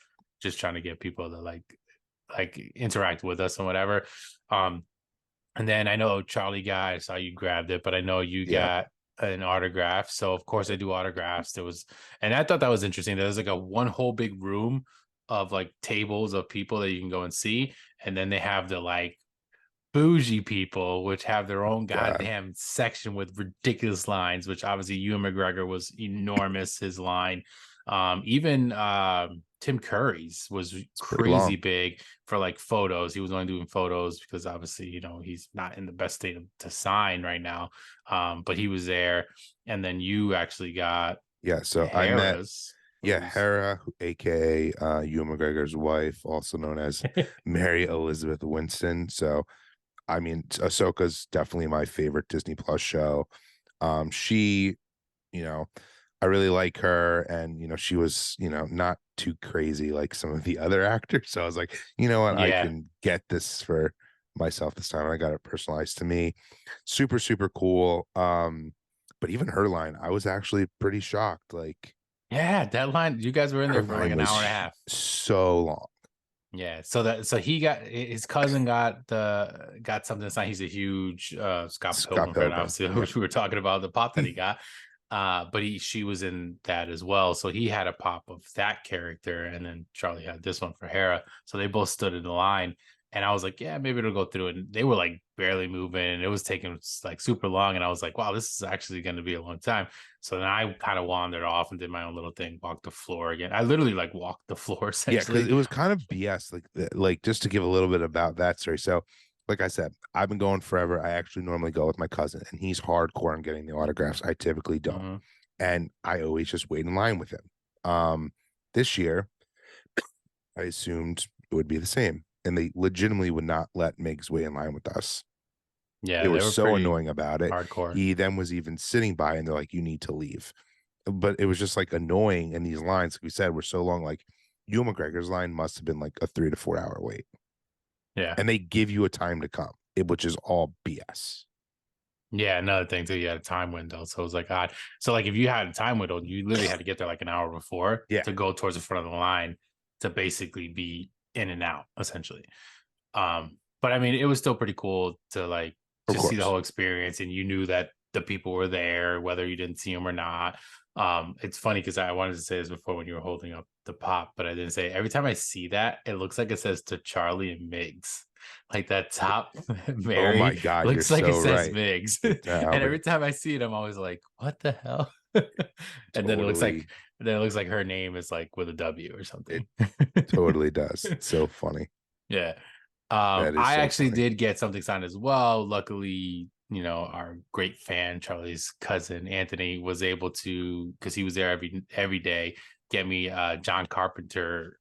Speaker 1: just trying to get people to like interact with us and whatever. Um, and then I know Charlie got, I saw you grabbed it, but I know you
Speaker 2: Yeah.
Speaker 1: got an autograph. So of course I do autographs. There was, and I thought that was interesting. There's like a one whole big room of like tables of people that you can go and see. And then they have the like bougie people, which have their own
Speaker 2: God.
Speaker 1: goddamn section with ridiculous lines, which obviously Ewan McGregor was enormous, his line. Even Tim Curry's was
Speaker 2: It's pretty
Speaker 1: crazy
Speaker 2: long.
Speaker 1: big for like photos. He was only doing photos because obviously, he's not in the best state to sign right now. But he was there. And then you actually got
Speaker 2: Yeah. So I met
Speaker 1: Harris.
Speaker 2: Hera, aka Ewan McGregor's wife, also known as Mary Elizabeth Winston. So I mean, Ahsoka's definitely my favorite Disney Plus show. She, you know, I really like her, and she was, not too crazy like some of the other actors. So I was like, you know what, I
Speaker 1: Yeah.
Speaker 2: can get this for myself this time. I got it personalized to me. Super, super cool. But even her line, I was actually pretty shocked. Like
Speaker 1: Yeah, that line, you guys were in
Speaker 2: her
Speaker 1: there for like
Speaker 2: line
Speaker 1: an hour and a
Speaker 2: was
Speaker 1: half.
Speaker 2: so long.
Speaker 1: Yeah, so he got his cousin got something signed. He's a huge Scott
Speaker 2: Scott
Speaker 1: Pilgrim fan,
Speaker 2: Pilgrim.
Speaker 1: obviously,
Speaker 2: Yep.
Speaker 1: which we were talking about the pop that he got. But she was in that as well. So he had a pop of that character, and then Charlie had this one for Hera. So they both stood in the line. And I was like, yeah, maybe it'll go through. And they were like barely moving. And it was taking like super long. And I was like, wow, this is actually going to be a long time. So then I kind of wandered off and did my own little thing, walked the floor again. I literally like walked the floor
Speaker 2: Yeah, because
Speaker 1: essentially.
Speaker 2: it was kind of BS. Like just to give a little bit about that story. So, like I said, I've been going forever. I actually normally go with my cousin, and he's hardcore on getting the autographs. I typically don't,
Speaker 1: Mm-hmm.
Speaker 2: and I always just wait in line with him. This year, I assumed it would be the same, and they legitimately would not let Migs wait in line with us. They
Speaker 1: Yeah,
Speaker 2: were
Speaker 1: they were
Speaker 2: so
Speaker 1: pretty
Speaker 2: annoying about it.
Speaker 1: hardcore.
Speaker 2: He then was even sitting by, and they're like, "You need to leave." But it was just like annoying, and these lines, like we said, were so long. Like Ewan McGregor's line must have been like a 3 to 4 hour wait,
Speaker 1: Yeah.
Speaker 2: and they give you a time to come, which is all BS.
Speaker 1: Yeah, another thing too, you had a time window. So it was like odd. So like if you had a time window, you literally had to get there like an hour before
Speaker 2: Yeah,
Speaker 1: to go towards the front of the line to basically be in and out, essentially. But I mean, it was still pretty cool to like
Speaker 2: of
Speaker 1: just see the
Speaker 2: course.
Speaker 1: whole experience, and you knew that the people were there, whether you didn't see them or not. It's funny because I wanted to say this before when you were holding up the pop, but I didn't say it. Every time I see that, it looks like it says to Charlie and Migs. Like that top
Speaker 2: Oh my
Speaker 1: Mary
Speaker 2: God, you're
Speaker 1: looks like it
Speaker 2: so
Speaker 1: says
Speaker 2: right.
Speaker 1: Migs.
Speaker 2: Oh
Speaker 1: And
Speaker 2: my,
Speaker 1: every time I see it, I'm always like, what the hell? And then
Speaker 2: totally,
Speaker 1: her name is like with a W or
Speaker 2: it
Speaker 1: something.
Speaker 2: totally does. It's so funny.
Speaker 1: Yeah.
Speaker 2: That is
Speaker 1: I
Speaker 2: so
Speaker 1: actually
Speaker 2: funny.
Speaker 1: did get something signed as well. Luckily, our great fan, Charlie's cousin Anthony, was able to, because he was there every day, get me John Carpenter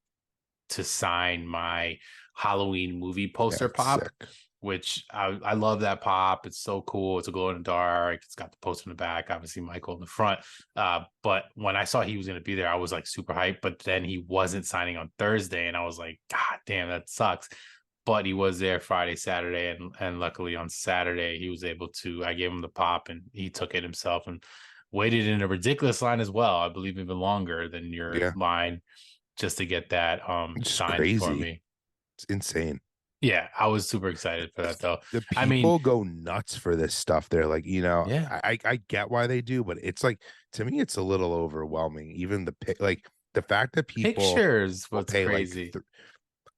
Speaker 1: to sign my Halloween movie
Speaker 2: Yeah,
Speaker 1: poster
Speaker 2: it's
Speaker 1: pop,
Speaker 2: sick.
Speaker 1: which I love that pop. It's so cool. It's a glow in the dark. It's got the poster in the back, obviously Michael in the front. But when I saw he was going to be there, I was like super hyped. But then he wasn't signing on Thursday, and I was like, God damn, that sucks. But he was there Friday, Saturday, and luckily on Saturday he was able to. I gave him the pop, and he took it himself and waited in a ridiculous line as well. I believe even longer than your
Speaker 2: Yeah,
Speaker 1: line just to get that
Speaker 2: it's just
Speaker 1: signed for
Speaker 2: crazy.
Speaker 1: me.
Speaker 2: It's insane.
Speaker 1: Yeah, I was super excited for that though.
Speaker 2: The
Speaker 1: I mean,
Speaker 2: people go nuts for this stuff. They're like,
Speaker 1: yeah,
Speaker 2: I get why they do, but it's like to me, it's a little overwhelming. Even like the fact that people
Speaker 1: pictures
Speaker 2: will
Speaker 1: what's
Speaker 2: pay like
Speaker 1: crazy.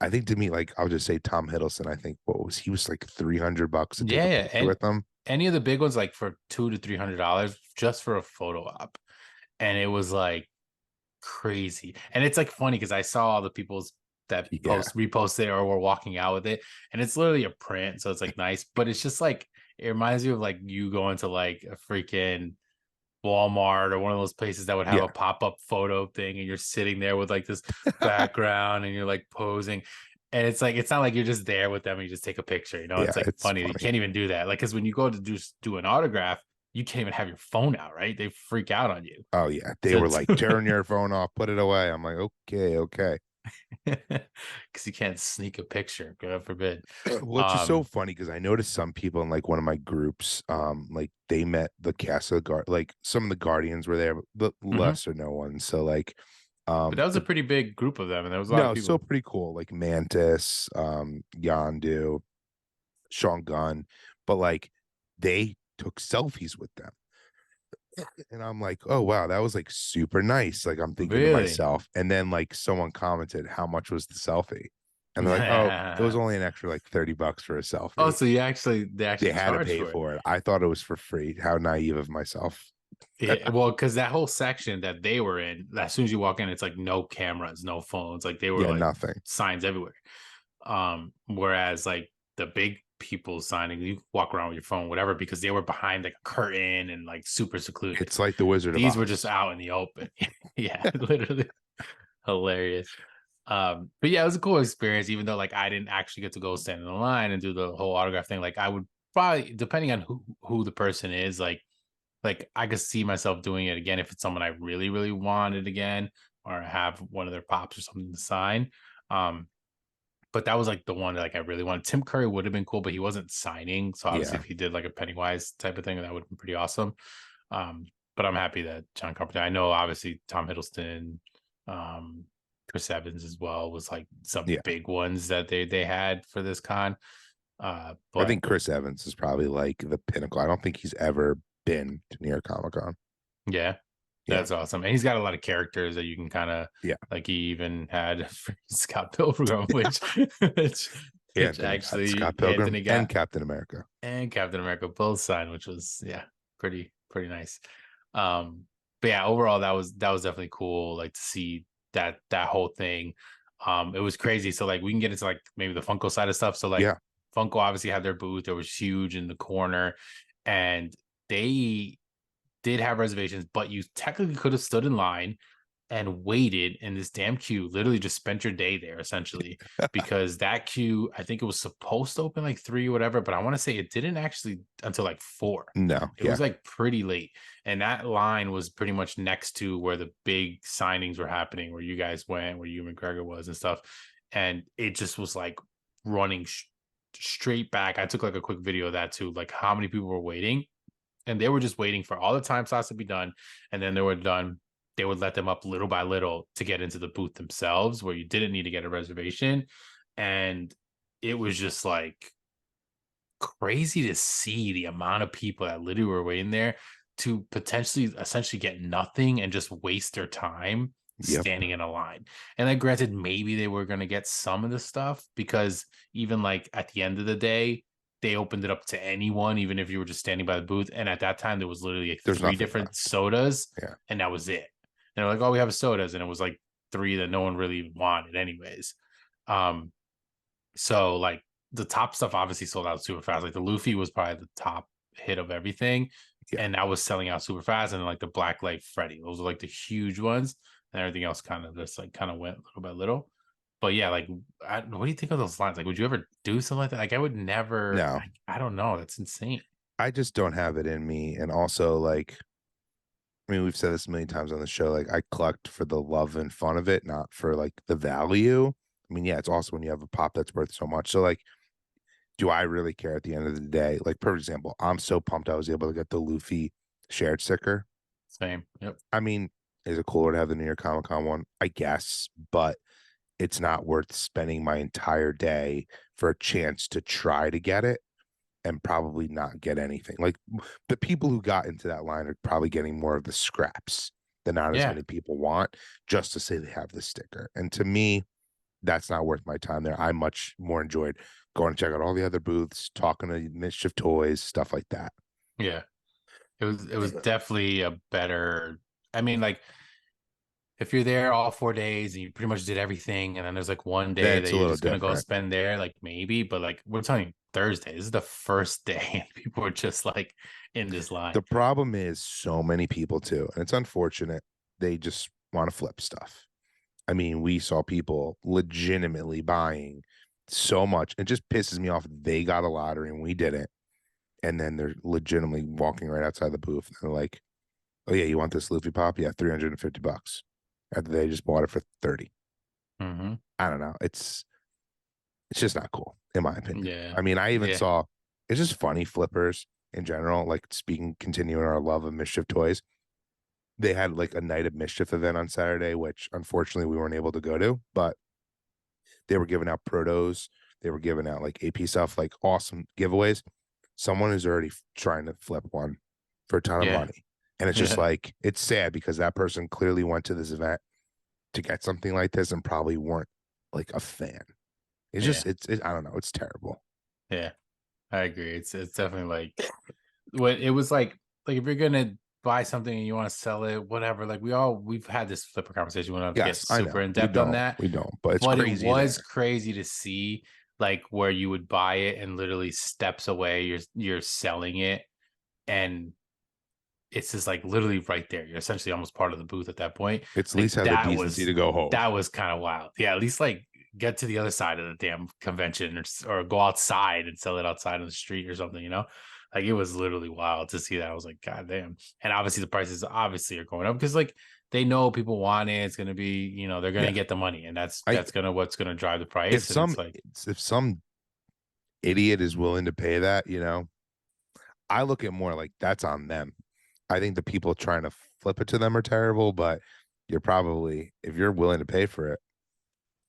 Speaker 2: I think to me, like I'll just say Tom Hiddleston. I think what was he was like $300 to take
Speaker 1: Yeah,
Speaker 2: a
Speaker 1: yeah.
Speaker 2: picture
Speaker 1: And
Speaker 2: with them.
Speaker 1: any of the big ones like for $200 to $300 just for a photo op. And it was like crazy. And it's like funny because I saw all the people's that
Speaker 2: Yeah,
Speaker 1: repost it or were walking out with it. And it's literally a print. So it's like nice, but it's just like it reminds you of like you going to like a freaking Walmart or one of those places that would have
Speaker 2: yeah,
Speaker 1: a pop-up photo thing and you're sitting there with like this background and you're like posing and it's like it's not like you're just there with them and you just take a picture,
Speaker 2: yeah.
Speaker 1: it's like
Speaker 2: It's
Speaker 1: funny you
Speaker 2: funny.
Speaker 1: can't even do that, like because when you go to do an autograph you can't even have your phone out, right? They freak out on you
Speaker 2: Oh yeah, they
Speaker 1: to
Speaker 2: were like, turn your phone off, put it away. I'm like, okay, okay.
Speaker 1: because you can't sneak a picture, god forbid.
Speaker 2: Well, it's just so
Speaker 1: um
Speaker 2: funny because I noticed some people in like one of my groups, like they met the cast of the guard, like some of the Guardians were there, but
Speaker 1: mhm.
Speaker 2: lesser no one. So like,
Speaker 1: But that was a
Speaker 2: the
Speaker 1: pretty big group of them and there was a lot of
Speaker 2: no, so
Speaker 1: people.
Speaker 2: pretty cool, like Mantis, Yondu, Sean Gunn, but like they took selfies with them. And I'm like, oh wow, that was like super nice. Like I'm thinking to
Speaker 1: Really?
Speaker 2: myself, and then like someone commented, how much was the selfie? And they're like, oh, it was only an extra like $30 for a
Speaker 1: Oh,
Speaker 2: selfie.
Speaker 1: so they
Speaker 2: They
Speaker 1: actually
Speaker 2: had to
Speaker 1: charge
Speaker 2: pay
Speaker 1: for it.
Speaker 2: for it. I thought it was for free. How naive of myself.
Speaker 1: Yeah, well, because that whole section that they were in, as soon as you walk in, it's like no cameras, no phones. Like they were
Speaker 2: Yeah,
Speaker 1: like
Speaker 2: nothing.
Speaker 1: signs everywhere. Whereas like the big people signing, you walk around with your phone, whatever, because they were behind like a curtain and like super secluded.
Speaker 2: It's like the Wizard of
Speaker 1: These were just
Speaker 2: Oz.
Speaker 1: out in the open. Yeah, literally hilarious. But yeah, it was a cool experience, even though like I didn't actually get to go stand in the line and do the whole autograph thing. Like I would probably, depending on who the person is, like I could see myself doing it again if it's someone I really, really wanted again, or have one of their pops or something to sign. Um, but that was like the one that like I really wanted. Tim Curry would have been cool, but he wasn't signing. So obviously,
Speaker 2: Yeah.
Speaker 1: if he did like a Pennywise type of thing, that would have been pretty awesome. But I'm happy that John Carpenter. I know obviously Tom Hiddleston, um, Chris Evans as well was like some
Speaker 2: Yeah.
Speaker 1: big ones that they had for this con.
Speaker 2: I
Speaker 1: But
Speaker 2: think Chris Evans is probably like the pinnacle. I don't think he's ever been to New York Comic Con.
Speaker 1: yeah,
Speaker 2: Yeah.
Speaker 1: that's awesome. And he's got a lot of characters that you can kind of
Speaker 2: Yeah.
Speaker 1: like he even had Scott Pilgrim, which which
Speaker 2: Scott
Speaker 1: actually
Speaker 2: Pilgrim
Speaker 1: Anthony
Speaker 2: and
Speaker 1: got,
Speaker 2: Captain America.
Speaker 1: and Captain America both signed, which was pretty nice. But yeah, overall that was definitely cool, like to see that whole thing. It was crazy. So like we can get into like maybe the Funko side of stuff. So like
Speaker 2: Yeah,
Speaker 1: Funko obviously had their booth. It was huge in the corner, and they did have reservations, but you technically could have stood in line and waited in this damn queue, literally just spent your day there essentially, because that queue, I think it was supposed to open like 3 or whatever, but I want to say it didn't actually until like 4.
Speaker 2: no,
Speaker 1: It
Speaker 2: yeah,
Speaker 1: was like pretty late. And that line was pretty much next to where the big signings were happening, where you guys went, where you and McGregor was and stuff. And it just was like running straight back. I took like a quick video of that too, like how many people were waiting. And they were just waiting for all the time slots to be done. And then they were done. They would let them up little by little to get into the booth themselves, where you didn't need to get a reservation. And it was just like crazy to see the amount of people that literally were waiting there to potentially essentially get nothing and just waste their time
Speaker 2: yep.
Speaker 1: standing in a line. And then granted, maybe they were going to get some of the stuff, because even like at the end of the day, they opened it up to anyone, even if you were just standing by the booth. And at that time, there was literally like
Speaker 2: There's
Speaker 1: 3
Speaker 2: nothing
Speaker 1: different
Speaker 2: left.
Speaker 1: sodas,
Speaker 2: Yeah,
Speaker 1: and that was it. And they're like, "Oh, we have sodas," and it was like 3 that no one really wanted, anyways. Um, so like the top stuff obviously sold out super fast. Like the Luffy was probably the top hit of everything,
Speaker 2: yeah.
Speaker 1: and that was selling out super fast. And like the Black Light Freddy, those are like the huge ones, and everything else kind of just like kind of went little by little. But yeah, like, what do you think of those lines? Like, would you ever do something like that? Like, I would never.
Speaker 2: No,
Speaker 1: I don't know. That's insane.
Speaker 2: I just don't have it in me. And also, like, I mean, we've said this a million times on the show. Like, I collect for the love and fun of it, not for like the value. I mean, yeah, it's also when you have a pop that's worth so much. So, like, do I really care at the end of the day? Like, for example, I'm so pumped I was able to get the Luffy shared sticker.
Speaker 1: Same. Yep.
Speaker 2: I mean, is it cooler to have the New York Comic Con one? I guess, but it's not worth spending my entire day for a chance to try to get it and probably not get anything. Like the people who got into that line are probably getting more of the scraps that not as
Speaker 1: Yeah.
Speaker 2: many people want, just to say they have the sticker. And to me, that's not worth my time there. I much more enjoyed going to check out all the other booths, talking to Mischief Toys, stuff like that.
Speaker 1: Yeah. It was definitely a better. I mean, like, if you're there all 4 days and you pretty much did everything, and then there's like one day
Speaker 2: That's
Speaker 1: that
Speaker 2: a
Speaker 1: you're
Speaker 2: little
Speaker 1: just gonna go
Speaker 2: different.
Speaker 1: spend there, like maybe, but like we're telling you Thursday, this is the first day, and people are just like in this line.
Speaker 2: The problem is so many people too, and it's unfortunate. They just want to flip stuff. I mean, we saw people legitimately buying so much. It just pisses me off. They got a lottery and we didn't. And then they're legitimately walking right outside the booth. And they're like, "Oh yeah, you want this Luffy Pop? Yeah, $350." After they just bought it for 30.
Speaker 1: Mm-hmm.
Speaker 2: I don't know. It's just not cool, in my opinion.
Speaker 1: Yeah,
Speaker 2: I mean, I even
Speaker 1: yeah,
Speaker 2: saw it's just funny flippers in general, like continuing our love of Mischief Toys. They had like a Night of Mischief event on Saturday, which unfortunately we weren't able to go to, but they were giving out protos. They were giving out like AP stuff, like awesome giveaways. Someone is already trying to flip one for a ton of
Speaker 1: yeah,
Speaker 2: money. And it's just
Speaker 1: yeah,
Speaker 2: like, it's sad because that person clearly went to this event to get something like this and probably weren't like a fan. It's
Speaker 1: yeah,
Speaker 2: just, I don't know. It's terrible.
Speaker 1: yeah. I agree. It's definitely like what it was like if you're gonna buy something and you want to sell it, whatever. Like we've had this flipper conversation. We don't have to get
Speaker 2: Yes, I
Speaker 1: super
Speaker 2: know.
Speaker 1: in depth on that,
Speaker 2: We don't, but it's
Speaker 1: but it
Speaker 2: crazy
Speaker 1: was
Speaker 2: there.
Speaker 1: crazy to see like where you would buy it and literally steps away you're selling it, and it's just like literally right there. You're essentially almost part of the booth at that point.
Speaker 2: It's at
Speaker 1: Like
Speaker 2: least have the
Speaker 1: that
Speaker 2: decency
Speaker 1: was
Speaker 2: to go home.
Speaker 1: that was kind of wild. Yeah, at least like get to the other side of the damn convention, or go outside and sell it outside on the street or something, you know? Like it was literally wild to see that. I was like, God damn. And obviously the prices obviously are going up because like they know people want it. It's gonna be, they're gonna
Speaker 2: Yeah.
Speaker 1: get the money, and that's
Speaker 2: I
Speaker 1: that's gonna what's gonna drive the
Speaker 2: if
Speaker 1: price. And
Speaker 2: some
Speaker 1: it's like,
Speaker 2: if some idiot is willing to pay that, I look at more like that's on them. I think the people trying to flip it to them are terrible, but you're probably if you're willing to pay for it.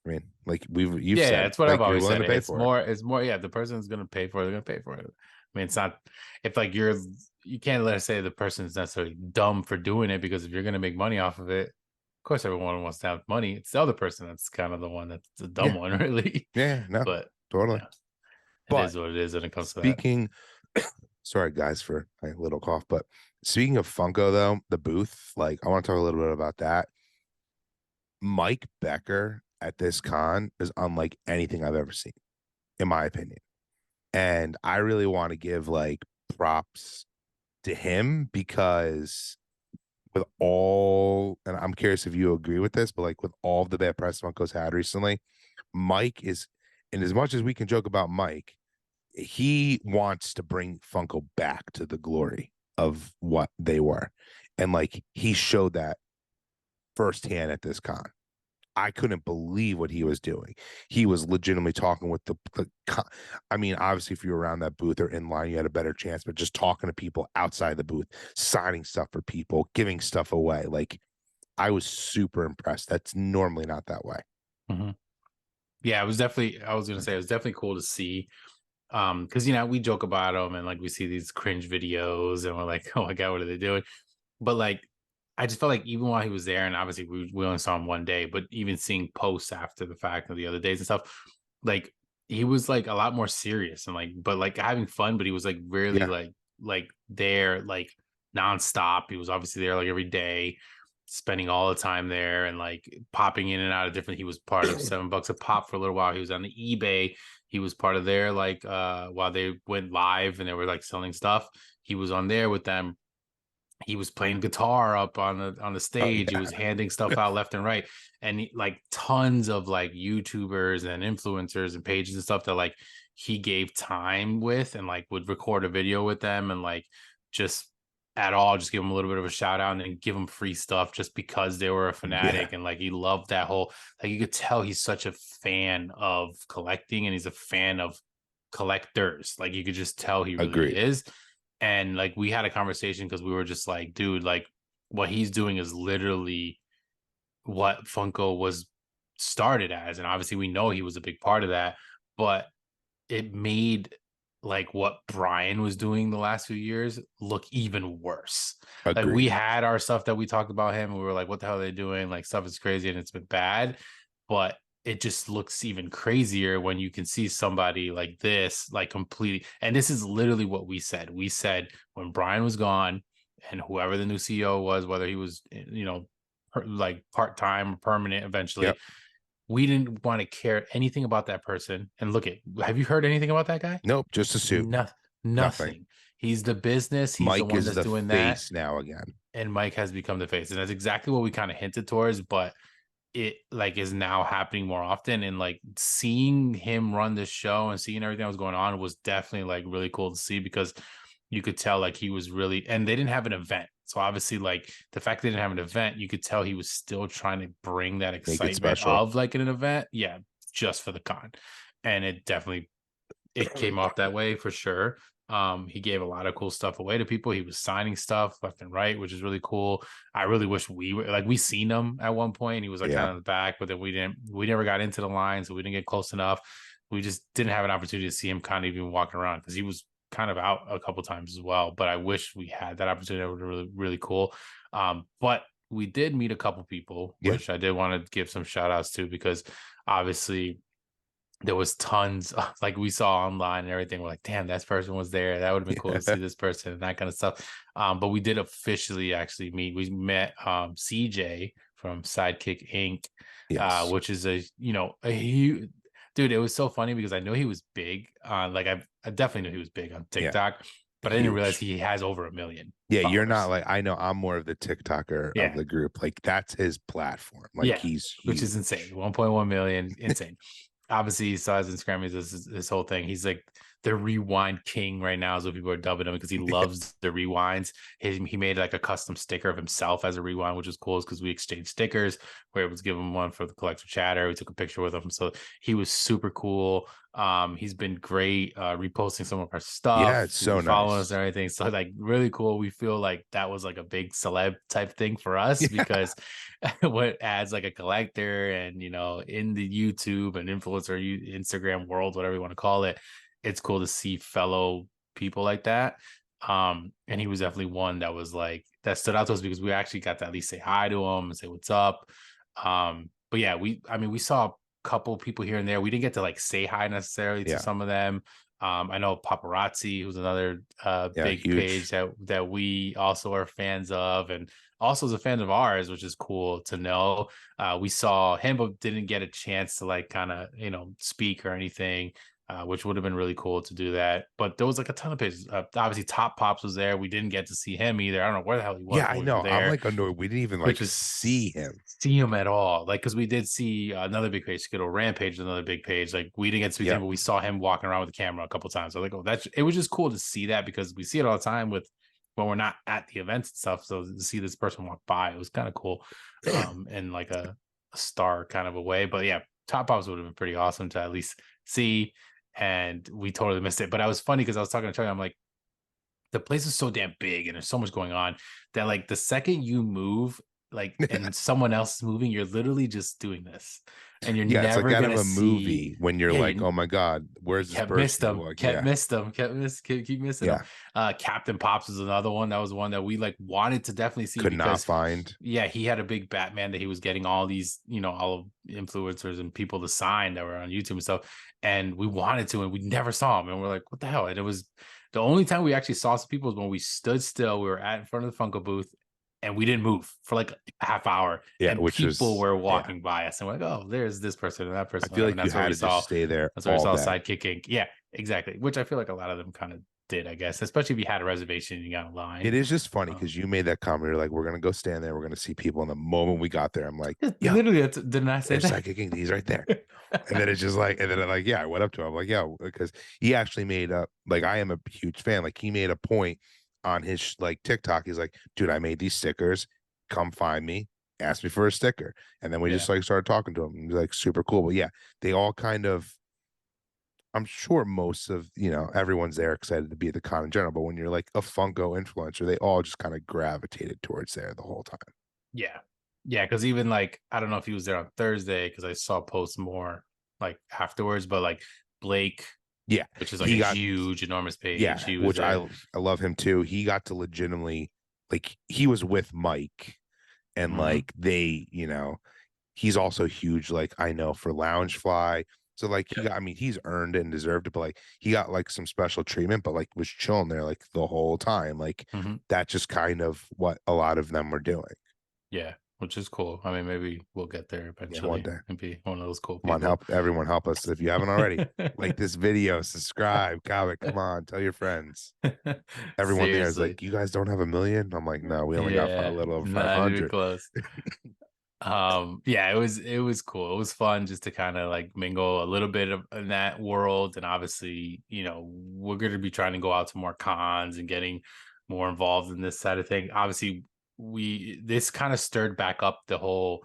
Speaker 2: I mean, like you've
Speaker 1: yeah,
Speaker 2: said,
Speaker 1: it's what I've
Speaker 2: like you're
Speaker 1: always
Speaker 2: willing
Speaker 1: said.
Speaker 2: to pay
Speaker 1: It's
Speaker 2: for it.
Speaker 1: more, yeah, the person's gonna pay for it, they're gonna pay for it. I mean, it's not if like you can't let us say the person's necessarily dumb for doing it, because if you're gonna make money off of it, of course everyone wants to have money. It's the other person that's kind of the one that's the dumb
Speaker 2: Yeah,
Speaker 1: one, really.
Speaker 2: yeah, no,
Speaker 1: But
Speaker 2: Totally.
Speaker 1: Yeah, it
Speaker 2: But
Speaker 1: is what it is when it comes to that.
Speaker 2: speaking, sorry guys for my little cough, but speaking of Funko though, the booth, like I want to talk a little bit about that. Mike Becker at this con is unlike anything I've ever seen, in my opinion. And I really want to give like props to him because with all, and I'm curious if you agree with this, but like with all of the bad press Funko's had recently, Mike is, and as much as we can joke about Mike, he wants to bring Funko back to the glory of what they were. And like he showed that firsthand at this con. I couldn't believe what he was doing. He was legitimately talking with I mean, obviously, if you were around that booth or in line, you had a better chance, but just talking to people outside the booth, signing stuff for people, giving stuff away. Like, I was super impressed. That's normally not that way.
Speaker 1: Mm-hmm. Yeah, it was definitely, I was going to say, it was definitely cool to see. Because, we joke about them and like we see these cringe videos and we're like, oh my God, what are they doing? But like, I just felt like even while he was there, and obviously we only saw him one day, but even seeing posts after the fact of the other days and stuff, like he was like a lot more serious and like, but like having fun, but he was like really
Speaker 2: Yeah.
Speaker 1: like there, like nonstop. He was obviously there like every day, spending all the time there and like popping in and out of different. He was part of $7 a pop for a little while. He was on the eBay. He was part of their like while they went live and they were like selling stuff. He was on there with them. He was playing guitar up on the
Speaker 2: Oh,
Speaker 1: stage. He
Speaker 2: yeah.
Speaker 1: was handing stuff out left and right, and like tons of like YouTubers and influencers and pages and stuff that like he gave time with and like would record a video with them and like just at all just give them a little bit of a shout out and then give them free stuff just because they were a
Speaker 2: Yeah.
Speaker 1: fanatic and like he loved that whole, like you could tell he's such a fan of collecting and he's a fan of collectors. Like you could just tell he really
Speaker 2: Agreed.
Speaker 1: is. And like we had a conversation because we were just like, dude, like what he's doing is literally what Funko was started as. And obviously we know he was a big part of that, but it made like what Brian was doing the last few years look even worse. Like we
Speaker 2: Agreed.
Speaker 1: had our stuff that we talked about him. We were like, what the hell are they doing? Like stuff is crazy and it's been bad. But it just looks even crazier when you can see somebody like this, like completely. And this is literally what we said. We said when Brian was gone and whoever the new CEO was, whether he was, like part-time or permanent eventually,
Speaker 2: Yep.
Speaker 1: we didn't want to care anything about that person. And look at, have you heard anything about that guy?
Speaker 2: Nope. Just a suit.
Speaker 1: No,
Speaker 2: Nothing.
Speaker 1: nothing. He's the business. He's the
Speaker 2: Mike
Speaker 1: one
Speaker 2: is
Speaker 1: that's
Speaker 2: the
Speaker 1: doing that.
Speaker 2: face now again.
Speaker 1: And Mike has become the face. And that's exactly what we kind of hinted towards, but it like is now happening more often. And like seeing him run this show and seeing everything that was going on was definitely like really cool to see because you could tell like he was really, and they didn't have an event. So obviously, like the fact they didn't have an event, you could tell he was still trying to bring that
Speaker 2: Make it
Speaker 1: excitement
Speaker 2: special.
Speaker 1: of like an event. Yeah, just for the con. And it definitely it came off that way for sure. He gave a lot of cool stuff away to people. He was signing stuff left and right, which is really cool. I really wish we were like we seen him at one point. He was like
Speaker 2: Yeah.
Speaker 1: kind of in the back, but then we never got into the line, so we didn't get close enough. We just didn't have an opportunity to see him kind of even walking around because he was kind of out a couple times as well. But I wish we had that opportunity. It would be really, really cool. But we did meet a couple people,
Speaker 2: Yeah.
Speaker 1: which I did want to give some shout outs to because obviously there was tons of, like we saw online and everything. We're like, damn, that person was there. That would have been cool to see this person and that kind of stuff. But we did officially actually meet. We met CJ from Sidekick Inc.,
Speaker 2: Yes.
Speaker 1: which is a huge dude. It was so funny because I know he was big. Like I definitely knew he was big on
Speaker 2: Yeah.
Speaker 1: TikTok, but I didn't realize
Speaker 2: Huge.
Speaker 1: he has over 1 million
Speaker 2: Yeah, you're not
Speaker 1: followers.
Speaker 2: like I know I'm more of the TikToker of
Speaker 1: Yeah.
Speaker 2: the group. Like that's his platform. Like
Speaker 1: Yeah,
Speaker 2: he's
Speaker 1: which is insane.
Speaker 2: huge.
Speaker 1: 1.1 million, insane. Obviously, he saw his Instagram. He's this whole thing. He's like the rewind king right now, is what people are dubbing him because he loves the rewinds. He made like a custom sticker of himself as a rewind, which is cool because we exchanged stickers. We were able to give him one for the collector chatter. We took a picture with him, so he was super cool. He's been great reposting some of our
Speaker 2: Yeah,
Speaker 1: stuff.
Speaker 2: it's
Speaker 1: He's
Speaker 2: so
Speaker 1: been following us
Speaker 2: nice.
Speaker 1: and everything. So like really cool. We feel like that was like a big celeb type thing for us
Speaker 2: Yeah.
Speaker 1: because what adds like a collector and in the YouTube and influencer Instagram world, whatever you want to call it, it's cool to see fellow people like that. And he was definitely one that was like that stood out to us because we actually got to at least say hi to him and say what's up. But yeah, we saw a couple people here and there. We didn't get to like say hi necessarily to some of them. I know Paparazzi, who's another big
Speaker 2: huge.
Speaker 1: page that we also are fans of, and also is a fan of ours, which is cool to know. We saw him, but didn't get a chance to like kind of speak or anything. Which would have been really cool to do that. But there was like a ton of pages. Obviously, Top Pops was there. We didn't get to see him either. I don't know where the hell he was
Speaker 2: Yeah,
Speaker 1: when
Speaker 2: I
Speaker 1: we were
Speaker 2: know. I'm
Speaker 1: there,
Speaker 2: like annoyed. We didn't even
Speaker 1: which
Speaker 2: like
Speaker 1: was
Speaker 2: see him.
Speaker 1: see him at all. Like, because we did see another big page, Skittle Rampage, another big page. Like, we didn't get to speak to him, but we saw him walking around with the camera a couple times. So like, oh, it was just cool to see that because we see it all the time when we're not at the events and stuff. So to see this person walk by, it was kind of cool. In like a star kind of a way. But yeah, Top Pops would have been pretty awesome to at least see. And we totally missed it. But I was funny because I was talking to Charlie. I'm like, the place is so damn big and there's so much going on that like the second you move, like and someone else is moving, you're literally just doing this. And you're
Speaker 2: Yeah, it's like
Speaker 1: never
Speaker 2: out of
Speaker 1: gonna
Speaker 2: a
Speaker 1: see,
Speaker 2: movie when you're
Speaker 1: yeah,
Speaker 2: like, oh my God, where's this
Speaker 1: kept missed
Speaker 2: person?
Speaker 1: them,
Speaker 2: Like,
Speaker 1: kept
Speaker 2: yeah,
Speaker 1: missed them, keep missing them.
Speaker 2: yeah,
Speaker 1: Captain Pops is another one. That was one that we like wanted to definitely see
Speaker 2: could not
Speaker 1: because
Speaker 2: find.
Speaker 1: yeah, he had a big Batman that he was getting all these, all of influencers and people to sign that were on YouTube and stuff. And we wanted to, and we never saw him. And we're like, what the hell? And it was the only time we actually saw some people was when we stood still. We were in front of the Funko booth and we didn't move for like a half hour.
Speaker 2: Yeah,
Speaker 1: And
Speaker 2: which
Speaker 1: people
Speaker 2: was
Speaker 1: were walking by us and we're like, oh, there's this person and that
Speaker 2: I
Speaker 1: person,
Speaker 2: feel
Speaker 1: whatever. And
Speaker 2: like you had to just stay there
Speaker 1: that's where we
Speaker 2: all
Speaker 1: saw
Speaker 2: day.
Speaker 1: Sidekick Inc. Yeah, exactly. Which I feel like a lot of them kind of did, I guess, especially if you had a reservation and you got a line.
Speaker 2: It is just funny because you made that comment. You're like, we're gonna go stand there. We're gonna see people. And the moment we got there, I'm like, yo,
Speaker 1: literally, didn't I say
Speaker 2: there's
Speaker 1: that?
Speaker 2: Psychic King. He's right there. And then it's just like, and then I'm like, yeah, I went up to him. I'm like, yeah, because he actually made up. Like, I am a huge fan. Like, he made a point on his like TikTok. He's like, dude, I made these stickers. Come find me. Ask me for a sticker. And then we just like started talking to him. He was like super cool. But yeah, they all kind of. I'm sure most of everyone's there excited to be at the con in general, but when you're like a Funko influencer, they all just kind of gravitated towards there the whole time.
Speaker 1: Yeah. Yeah. Cause even like, I don't know if he was there on Thursday because I saw posts more like afterwards, but like Blake,
Speaker 2: Yeah.
Speaker 1: which is like a huge, enormous page.
Speaker 2: Yeah.
Speaker 1: He was
Speaker 2: Which
Speaker 1: there.
Speaker 2: I love him too. He got to legitimately like he was with Mike and like they, he's also huge, like I know for Loungefly. So like he got, I mean, he's earned it and deserved it, but like he got like some special treatment, but like was chilling there like the whole time. Like that's just kind of what a lot of them were doing.
Speaker 1: Yeah, which is cool. I mean, maybe we'll get there eventually.
Speaker 2: One day.
Speaker 1: And be one of those cool
Speaker 2: Come on,
Speaker 1: people.
Speaker 2: everyone help us. If you haven't already, like this video, subscribe, comment, come on, tell your friends. Everyone there is like, you guys don't have 1 million? I'm like, no, we only got a little over
Speaker 1: not even
Speaker 2: 500.
Speaker 1: close. Yeah, it was cool. It was fun just to kind of like mingle a little bit in that world. And obviously, we're going to be trying to go out to more cons and getting more involved in this side of thing. Obviously, this kind of stirred back up the whole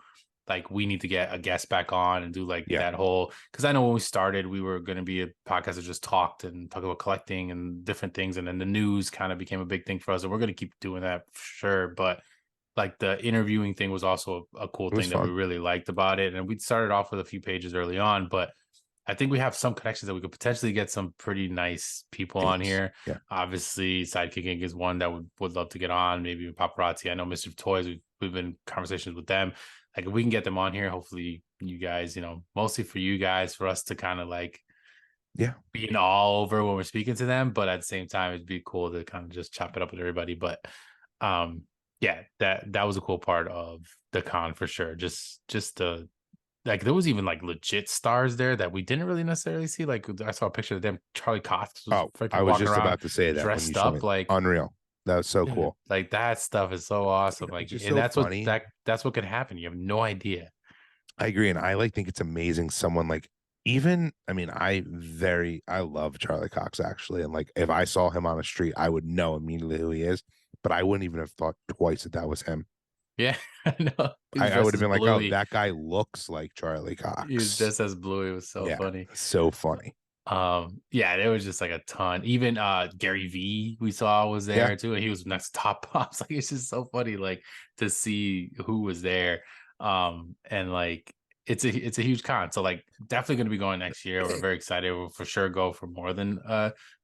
Speaker 1: like we need to get a guest back on and do like that whole, because I know when we started we were going to be a podcast that just talked and talk about collecting and different things, and then the news kind of became a big thing for us, and we're going to keep doing that for sure. But like the interviewing thing was also a cool thing that we really liked about it. And we started off with a few pages early on, but I think we have some connections that we could potentially get some pretty nice people on here.
Speaker 2: Yeah.
Speaker 1: Obviously, Sidekick Inc. is one that would love to get on. Maybe Paparazzi. I know Mischief Toys. We've been in conversations with them. Like if we can get them on here, hopefully you guys, mostly for you guys, for us to kind of like being all over when we're speaking to them. But at the same time, it'd be cool to kind of just chop it up with everybody. But yeah, that was a cool part of the con for sure. Just the like there was even like legit stars there that we didn't really necessarily see. Like I saw a picture of them. Charlie Cox was
Speaker 2: I was just about to say that
Speaker 1: dressed up like
Speaker 2: unreal. That was so cool.
Speaker 1: Like that stuff is so awesome. Like, and that's
Speaker 2: funny.
Speaker 1: That's what could happen. You have no idea.
Speaker 2: I agree, and I think it's amazing. Someone like even, I mean, I love Charlie Cox actually, and like if I saw him on the street, I would know immediately who he is. But I wouldn't even have thought twice that was him.
Speaker 1: Yeah, I know.
Speaker 2: I would have been like, oh, that guy looks like Charlie Cox.
Speaker 1: He was just as Bluey. It was so funny.
Speaker 2: So funny.
Speaker 1: Yeah, there was just like a ton. Even Gary V we saw was there too, and he was next to Top Pops. Like it's just so funny, like to see who was there. And like it's a huge con. So like definitely gonna be going next year. We're very excited. We'll for sure go for more than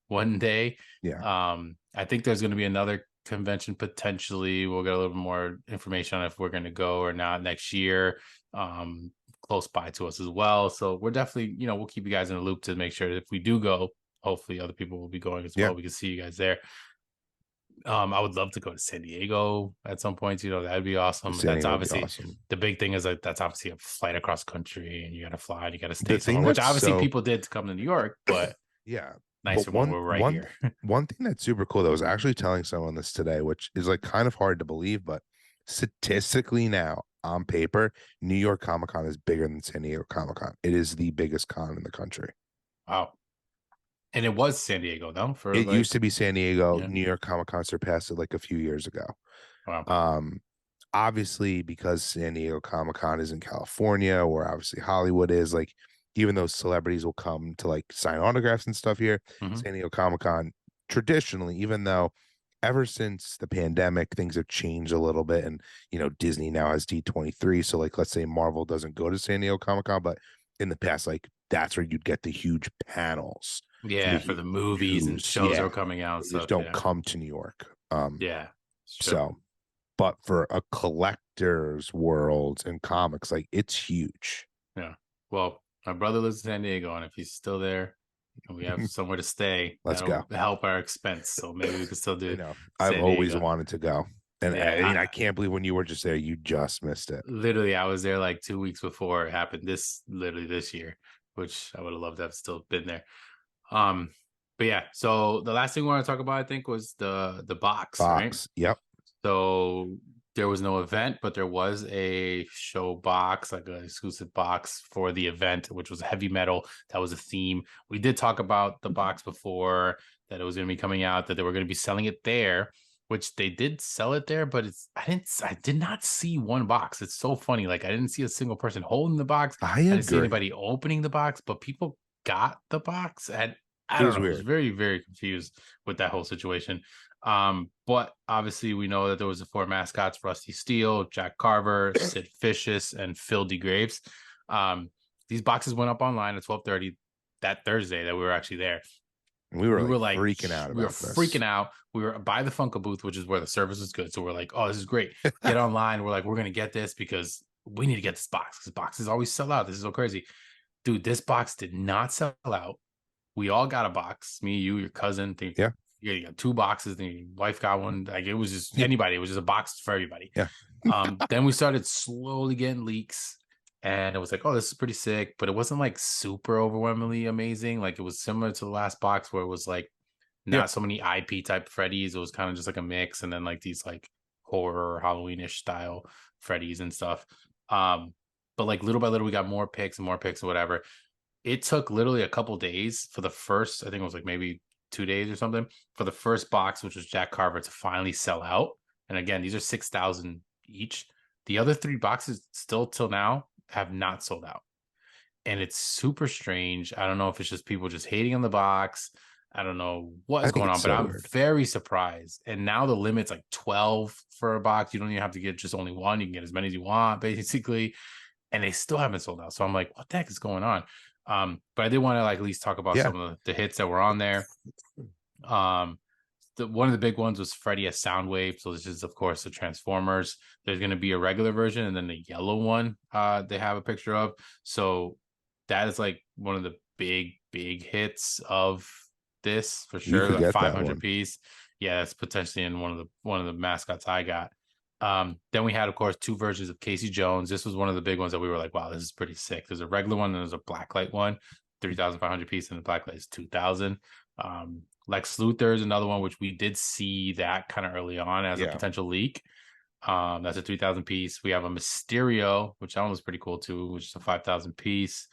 Speaker 1: one day. I think there's gonna be another convention potentially. We'll get a little more information on if we're gonna go or not next year. close by to us as well. So we're definitely, we'll keep you guys in the loop to make sure that if we do go, hopefully other people will be going as well. We can see you guys there. I would love to go to San Diego at some point. That'd be awesome.
Speaker 2: San
Speaker 1: That's
Speaker 2: Diego would be
Speaker 1: obviously
Speaker 2: awesome.
Speaker 1: the big thing is like that's obviously a flight across country, and you got to fly, and you got to stay
Speaker 2: The thing
Speaker 1: somewhere, which
Speaker 2: that's
Speaker 1: obviously
Speaker 2: so
Speaker 1: people did to come to New York, but
Speaker 2: yeah. But
Speaker 1: nicer when we're right here.
Speaker 2: one thing that's super cool that I was actually telling someone this today, which is like kind of hard to believe, but statistically now on paper, New York Comic Con is bigger than San Diego Comic Con. It is the biggest con in the country.
Speaker 1: Wow. And it was San Diego though for
Speaker 2: It used
Speaker 1: like
Speaker 2: to be San Diego.
Speaker 1: yeah.
Speaker 2: New York Comic Con surpassed it like a few years ago.
Speaker 1: Wow.
Speaker 2: Um, Obviously because San Diego Comic Con is in California, where obviously Hollywood is, like, even though celebrities will come to like sign autographs and stuff here,
Speaker 1: Mm-hmm.
Speaker 2: San Diego Comic Con traditionally, even though ever since the pandemic things have changed a little bit, and Disney now has D23, so like let's say Marvel doesn't go to San Diego Comic Con, but in the past, like, that's where you'd get the huge panels for the
Speaker 1: Yeah, for
Speaker 2: huge
Speaker 1: the movies and
Speaker 2: news.
Speaker 1: shows that
Speaker 2: Yeah,
Speaker 1: were coming out and
Speaker 2: they just
Speaker 1: stuff.
Speaker 2: don't
Speaker 1: Yeah.
Speaker 2: come to New York.
Speaker 1: Yeah. Sure.
Speaker 2: So, but for a collector's world in comics, like, it's huge.
Speaker 1: Yeah. Well, my brother lives in San Diego, and if he's still there and we have somewhere to stay,
Speaker 2: Let's
Speaker 1: that'll
Speaker 2: go.
Speaker 1: help our expense. So maybe we can still
Speaker 2: I
Speaker 1: do
Speaker 2: know. I've
Speaker 1: San
Speaker 2: always
Speaker 1: Diego.
Speaker 2: wanted to go. And I mean,
Speaker 1: Yeah.
Speaker 2: I can't believe when you were just there, you just missed it.
Speaker 1: Literally, I was there like 2 weeks before it happened. Literally this year, which I would have loved to have still been there. But yeah, so the last thing we want to talk about, I think, was the box, right?
Speaker 2: Box. Yep.
Speaker 1: So there was no event, but there was a show box, like an exclusive box for the event, which was heavy metal. That was a theme. We did talk about the box before, that it was going to be coming out, that they were going to be selling it there, which they did sell it there, but I did not see one box. It's so funny. Like, I didn't see a single person holding the box.
Speaker 2: I
Speaker 1: I didn't see
Speaker 2: agree.
Speaker 1: anybody opening the box, but people got the box. And I
Speaker 2: It
Speaker 1: don't
Speaker 2: was
Speaker 1: know. I was
Speaker 2: weird.
Speaker 1: very, very confused with that whole situation. But obviously we know that there was the four mascots: Rusty Steele, Jack Carver, Sid Vicious, and Phil D. Graves. These boxes went up online at 12:30 that Thursday that we were actually there.
Speaker 2: And we were
Speaker 1: We
Speaker 2: like
Speaker 1: were like,
Speaker 2: freaking out
Speaker 1: we were
Speaker 2: about this.
Speaker 1: freaking out. We were by the Funko booth, which is where the service was good. So we're like, oh, this is great. Get online. We're like, we're gonna get this because we need to get this box, because boxes always sell out. This is so crazy. Dude, this box did not sell out. We all got a box. Me, you, your cousin.
Speaker 2: Yeah.
Speaker 1: You got two boxes. Then your wife got one. Like, it was just
Speaker 2: Yeah.
Speaker 1: anybody. It was just a box for everybody.
Speaker 2: Yeah.
Speaker 1: Then we started slowly getting leaks, and it was like, oh, this is pretty sick. But it wasn't like super overwhelmingly amazing. Like, it was similar to the last box where it was like
Speaker 2: Yeah.
Speaker 1: not so many IP type Freddies. It was kind of just like a mix, and then like these like horror Halloweenish style Freddies and stuff. But like little by little, we got more picks and more picks and whatever. It took literally a couple days for the first, I think it was like maybe 2 days or something, for the first box, which was Jack Carver, to finally sell out. And again, these are 6,000 each. The other three boxes still till now have not sold out. And it's super strange. I don't know if it's just people just hating on the box. I don't know what
Speaker 2: I
Speaker 1: is
Speaker 2: think
Speaker 1: going
Speaker 2: it's
Speaker 1: on, but
Speaker 2: so
Speaker 1: I'm
Speaker 2: weird.
Speaker 1: very surprised. And now the limit's like 12 for a box. You don't even have to get just only one. You can get as many as you want, basically. And they still haven't sold out. So I'm like, what the heck is going on? But I did want to like at least talk about
Speaker 2: Yeah.
Speaker 1: some of the hits that were on there. One of the big ones was Freddy as Soundwave. So this is, of course, the Transformers. There's going to be a regular version, and then the yellow one they have a picture of. So that is like one of the big hits of this for
Speaker 2: You
Speaker 1: sure.
Speaker 2: could
Speaker 1: Like
Speaker 2: get that
Speaker 1: 500
Speaker 2: one.
Speaker 1: piece. Yeah, that's potentially in one of the mascots I got. Then we had, of course, two versions of Casey Jones. This was one of the big ones that we were like, wow, this is pretty sick. There's a regular one and there's a blacklight one, 3,500 piece, and the blacklight is 2,000. Lex Luthor is another one, which we did see that kind of early on as a potential leak. That's a 3,000 piece. We have a Mysterio, which that one was pretty cool too, which is a 5,000 piece.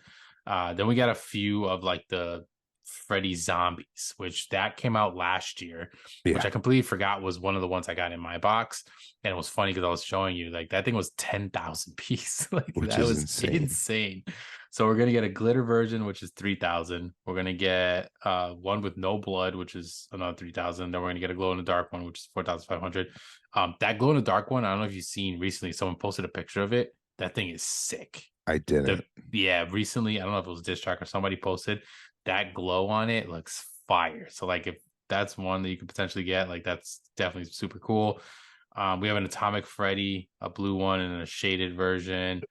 Speaker 1: Then we got a few of like the Freddy Zombies, which that came out last year, which I completely forgot was one of the ones I got in my box. And it was funny because I was showing you like that thing was 10,000 piece. Like,
Speaker 2: Which
Speaker 1: that
Speaker 2: is
Speaker 1: was
Speaker 2: insane.
Speaker 1: So we're gonna get a glitter version, which is 3,000. We're gonna get one with no blood, which is another 3,000. Then we're gonna get a glow in the dark one, which is 4,500. That glow in the dark one, I don't know if you've seen recently, someone posted a picture of it. That thing is sick.
Speaker 2: I didn't.
Speaker 1: Yeah, recently, I don't know if it was Diss Track or somebody posted that glow on it looks fire. So like if that's one that you could potentially get, like that's definitely super cool. We have an Atomic Freddy, a blue one, and a shaded version.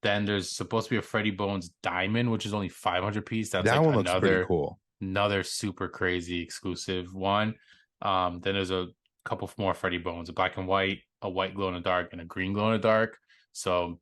Speaker 1: Then there's supposed to be a Freddy Bones Diamond, which is only 500 piece. That's
Speaker 2: That
Speaker 1: like
Speaker 2: one looks pretty cool.
Speaker 1: another super crazy exclusive one. Then there's a couple more Freddy Bones, a black and white, a white glow in the dark, and a green glow in the dark. So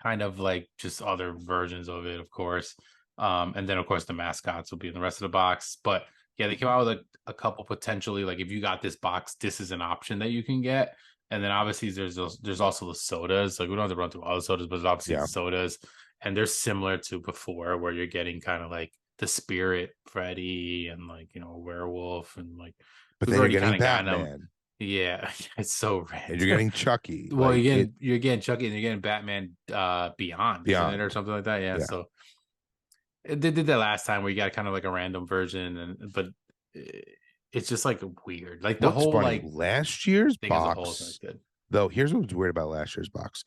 Speaker 1: kind of like just other versions of it, of course. And then of course the mascots will be in the rest of the box. But yeah, they came out with a couple potentially, like if you got this box, this is an option that you can get. And then obviously there's also the sodas. Like we don't have to run through all the sodas, but there's obviously
Speaker 2: Yeah.
Speaker 1: the sodas, and they're similar to before, where you're getting kind of like the spirit Freddy and like a werewolf, and like
Speaker 2: But
Speaker 1: we've
Speaker 2: then you're
Speaker 1: already
Speaker 2: getting
Speaker 1: kind of gotten them.
Speaker 2: Batman.
Speaker 1: Yeah, it's so
Speaker 2: And you're
Speaker 1: random.
Speaker 2: getting Chucky.
Speaker 1: Well,
Speaker 2: Like it
Speaker 1: you're getting Chucky, and you're getting Batman Beyond, isn't it, or
Speaker 2: beyond.
Speaker 1: something like that? Yeah.
Speaker 2: Yeah.
Speaker 1: So they did that last time where you got kind of like a random version, and but it's just like weird. Like the
Speaker 2: What's
Speaker 1: whole
Speaker 2: funny,
Speaker 1: like
Speaker 2: last year's
Speaker 1: thing as a whole is not
Speaker 2: box,
Speaker 1: good.
Speaker 2: though, here's what's weird about last year's box.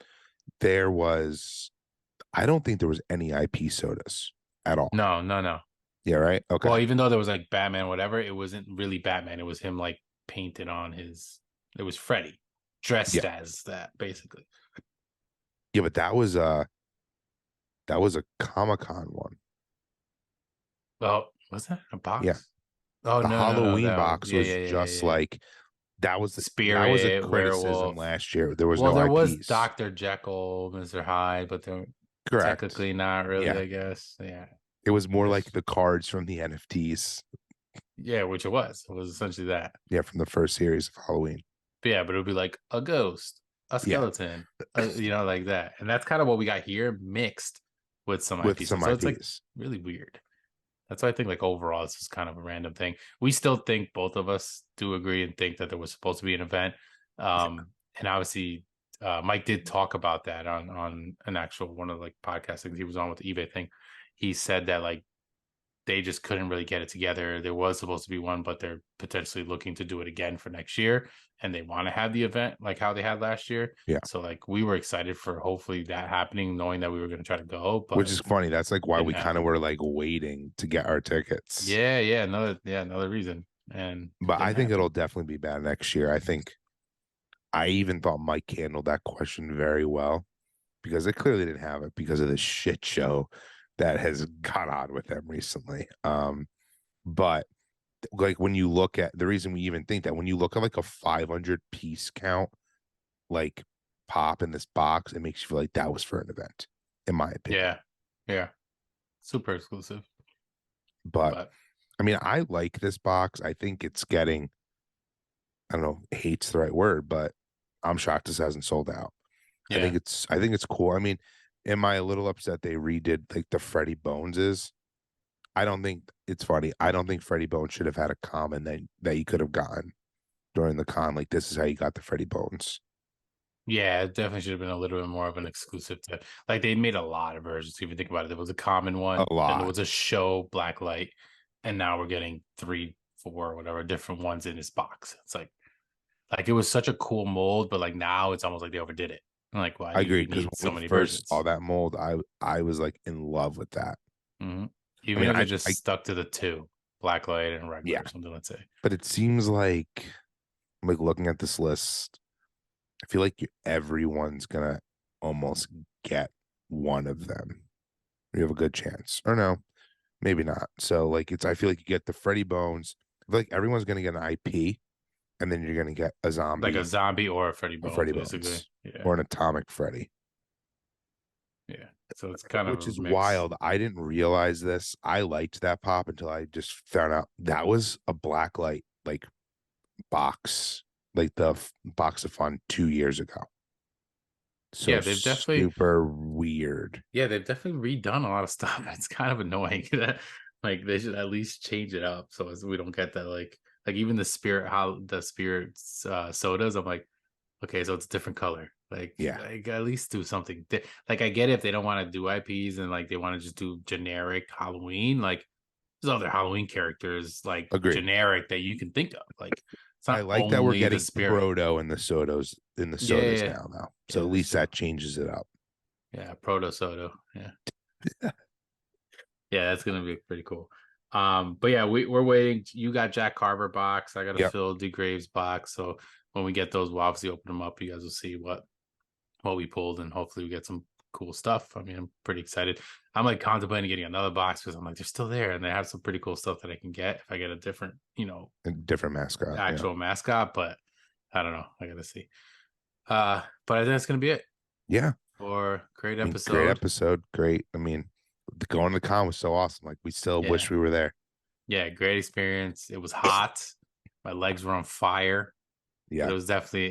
Speaker 2: There was, I don't think there was any IP sodas at all.
Speaker 1: No, no, no.
Speaker 2: Yeah, right? Okay.
Speaker 1: Well, even though there was like Batman, whatever, it wasn't really Batman. It was him like painted on his. It was Freddy dressed
Speaker 2: Yeah.
Speaker 1: as that, basically.
Speaker 2: Yeah, but that was a Comic-Con one.
Speaker 1: Oh, was that a
Speaker 2: Yeah.
Speaker 1: box? Oh
Speaker 2: The
Speaker 1: no, no, no.
Speaker 2: Halloween
Speaker 1: That was
Speaker 2: box
Speaker 1: yeah,
Speaker 2: was
Speaker 1: yeah, yeah, yeah,
Speaker 2: just
Speaker 1: yeah.
Speaker 2: like that was a
Speaker 1: Spirit,
Speaker 2: criticism
Speaker 1: werewolf.
Speaker 2: last year. There was
Speaker 1: Well,
Speaker 2: no
Speaker 1: there was
Speaker 2: IPs.
Speaker 1: Dr. Jekyll, Mr. Hyde, but they're
Speaker 2: Correct.
Speaker 1: technically not really,
Speaker 2: Yeah.
Speaker 1: I guess. Yeah.
Speaker 2: It was more like the cards from the NFTs.
Speaker 1: Yeah, which it was. It was essentially that.
Speaker 2: Yeah, from the first series of Halloween.
Speaker 1: But yeah, but it would be like a ghost, a
Speaker 2: Yeah,
Speaker 1: skeleton, like that. And that's kind of what we got here mixed with some
Speaker 2: with
Speaker 1: IP.
Speaker 2: some
Speaker 1: So it's like
Speaker 2: IPs.
Speaker 1: really weird. That's why I think like overall it's just kind of a random thing. We still think both of us do agree and think that there was supposed to be an event. And obviously Mike did talk about that on an actual one of like podcast things he was on with the eBay thing. He said that like they just couldn't really get it together. There was supposed to be one, but they're potentially looking to do it again for next year. And they want to have the event like how they had last year.
Speaker 2: Yeah.
Speaker 1: So like we were excited for hopefully that happening, knowing that we were going to try to go,
Speaker 2: Which
Speaker 1: but
Speaker 2: is funny. That's like why
Speaker 1: didn't
Speaker 2: we kind of
Speaker 1: happen.
Speaker 2: were like waiting to get our tickets.
Speaker 1: Another reason. And it
Speaker 2: But I
Speaker 1: didn't
Speaker 2: think it'll
Speaker 1: happen.
Speaker 2: definitely be bad next year. I even thought Mike handled that question very well because they clearly didn't have it because of the shit show that has gone on with them recently. But like when you look at the reason we even think that when you look at like a 500 piece count, like pop in this box, it makes you feel like that was for an event, in my opinion.
Speaker 1: Yeah. Yeah. Super exclusive.
Speaker 2: But
Speaker 1: But
Speaker 2: I mean, I like this box. I think it's getting, I don't know, hate's the right word, but I'm shocked this hasn't sold out.
Speaker 1: yeah.
Speaker 2: I think it's cool. I mean, am I a little upset they redid like the Freddy Boneses? I don't think it's funny. I don't think Freddy Bones should have had a comment that you could have gotten during the con. Like this is how you got the Freddy Bones.
Speaker 1: Yeah, it definitely should have been a little bit more of an exclusive to like they made a lot of versions. If you think about it, there was a common
Speaker 2: A
Speaker 1: one, then there
Speaker 2: lot.
Speaker 1: was a show blacklight, and now we're getting 3, 4, whatever different ones in this box. It's like it was such a cool mold, but like now it's almost like they overdid it. Like, why
Speaker 2: I
Speaker 1: do
Speaker 2: agree
Speaker 1: you
Speaker 2: because
Speaker 1: need so
Speaker 2: when we
Speaker 1: many
Speaker 2: first saw
Speaker 1: versions?
Speaker 2: that mold, I was like in love with that.
Speaker 1: Hmm.
Speaker 2: I
Speaker 1: Even
Speaker 2: mean,
Speaker 1: if it
Speaker 2: I
Speaker 1: just stuck to the two, blacklight and regular
Speaker 2: yeah,
Speaker 1: or something, let's say.
Speaker 2: but it seems like I'm like looking at this list. I feel like everyone's gonna almost get one of them. You have a good chance, or no, maybe not. So like it's I feel like you get the Freddy Bones. I feel like everyone's gonna get an IP, and then you're gonna get a
Speaker 1: Like a
Speaker 2: zombie
Speaker 1: zombie or a Freddy
Speaker 2: or
Speaker 1: Bones,
Speaker 2: Freddy
Speaker 1: basically.
Speaker 2: Bones
Speaker 1: Yeah.
Speaker 2: or an atomic Freddy.
Speaker 1: Yeah. So it's kind of
Speaker 2: Which
Speaker 1: a
Speaker 2: is
Speaker 1: mix.
Speaker 2: wild. I didn't realize this. I liked that pop until I just found out that was a blacklight like box, like the box of fun 2 years ago. So
Speaker 1: Yeah, they've definitely
Speaker 2: super weird.
Speaker 1: Yeah, they've definitely redone a lot of stuff. It's kind of annoying that like they should at least change it up so as we don't get that like even the spirit sodas. I'm like, okay, so it's a different color.
Speaker 2: Yeah,
Speaker 1: Like at least do something. Like I get it if they don't want to do IPs and like they want to just do generic Halloween. Like there's other Halloween characters like
Speaker 2: agreed.
Speaker 1: generic that you can think of. Like it's
Speaker 2: I
Speaker 1: not
Speaker 2: like that we're
Speaker 1: only the
Speaker 2: getting
Speaker 1: spirit.
Speaker 2: proto in the
Speaker 1: Yeah, yeah,
Speaker 2: sodas
Speaker 1: yeah.
Speaker 2: now though. So
Speaker 1: Yeah,
Speaker 2: at
Speaker 1: that's
Speaker 2: least
Speaker 1: true.
Speaker 2: that changes it up.
Speaker 1: Yeah, Proto Soto. Yeah. Yeah, that's gonna be pretty cool. But yeah, we're waiting. You got Jack Carver box. I got a
Speaker 2: Yep.
Speaker 1: Phil DeGraves box. So when we get those, we'll obviously open them up. You guys will see what we pulled, and hopefully we get some cool stuff. I mean, I'm pretty excited. I'm like contemplating getting another box because I'm like, they're still there and they have some pretty cool stuff that I can get if I get a different,
Speaker 2: A different mascot. Yeah.
Speaker 1: actual mascot. But I don't know. I gotta see. But I think that's gonna be it
Speaker 2: Yeah.
Speaker 1: for great
Speaker 2: I mean, great
Speaker 1: episode.
Speaker 2: episode. Great. I mean, going to the con was so awesome. Like we still
Speaker 1: Yeah,
Speaker 2: wish we were there.
Speaker 1: yeah, great experience. It was hot. My legs were on fire. But
Speaker 2: Yeah.
Speaker 1: it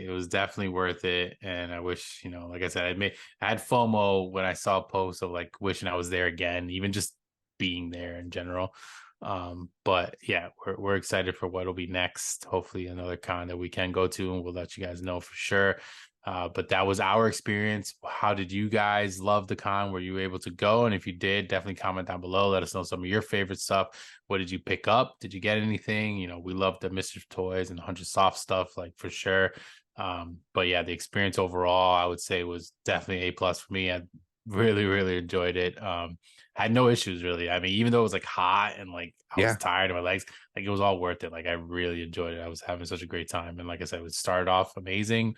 Speaker 1: was definitely worth it. And I wish, like I said, I had FOMO when I saw posts of like wishing I was there again, even just being there in general. But yeah, we're excited for what'll be next. Hopefully another con that we can go to, and we'll let you guys know for sure. But that was our experience. How did you guys love the con? Were you able to go? And if you did, definitely comment down below. Let us know some of your favorite stuff. What did you pick up? Did you get anything? We love the Mischief Toys and the 100 soft stuff, like for sure. But yeah, the experience overall, I would say was definitely A+ for me. I really, really enjoyed it. Had no issues really. I mean, even though it was like hot and like I was
Speaker 2: Yeah.
Speaker 1: tired of my legs, like it was all worth it. Like I really enjoyed it. I was having such a great time. And like I said, it started off amazing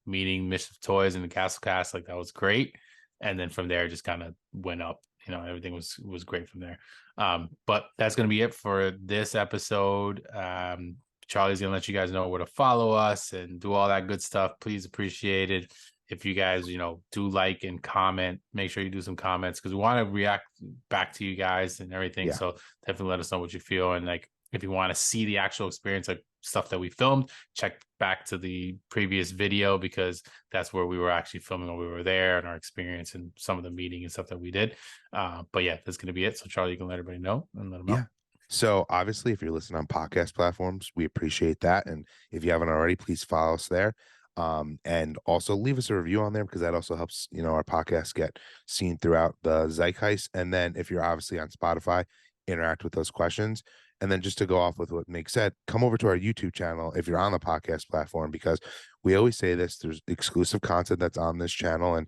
Speaker 1: meeting Mischief Toys and the Castlecast, like that was great. And then from there, just kind of went up. Everything was great from there. But that's gonna be it for this episode. Charlie's gonna let you guys know where to follow us and do all that good stuff. Please appreciate it. If you guys, do like and comment, make sure you do some comments because we want to react back to you guys and everything.
Speaker 2: Yeah.
Speaker 1: So definitely let us know what you feel. And like if you want to see the actual experience, like stuff that we filmed, check back to the previous video because that's where we were actually filming when we were there and our experience and some of the meeting and stuff that we did. But yeah, that's going to be it. So Charlie, you can let everybody know and let them know.
Speaker 2: Yeah. So obviously, if you're listening on podcast platforms, we appreciate that. And if you haven't already, please follow us there. And also leave us a review on there because that also helps, our podcast get seen throughout the zeitgeist. And then if you're obviously on Spotify, interact with those questions. And then just to go off with what Mick said, come over to our YouTube channel if you're on the podcast platform, because we always say this, there's exclusive content that's on this channel. And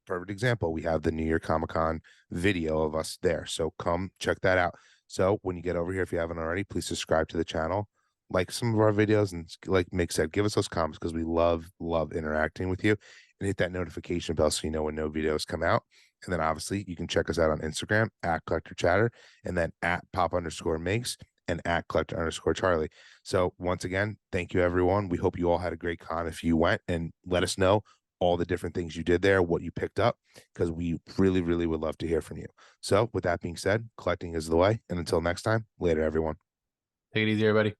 Speaker 2: perfect example, we have the New York Comic Con video of us there. So come check that out. So when you get over here, if you haven't already, please subscribe to the channel, like some of our videos, and like Mick said, give us those comments because we love interacting with you, and hit that notification bell so you know when no videos come out. And then obviously you can check us out on Instagram at Collector Chatter, and then at pop_Migs and at Collector_Charlie. So once again, thank you everyone. We hope you all had a great con if you went, and let us know all the different things you did there, what you picked up, because we really, really would love to hear from you. So with that being said, collecting is the way. And until next time, later, everyone.
Speaker 1: Take it easy, everybody.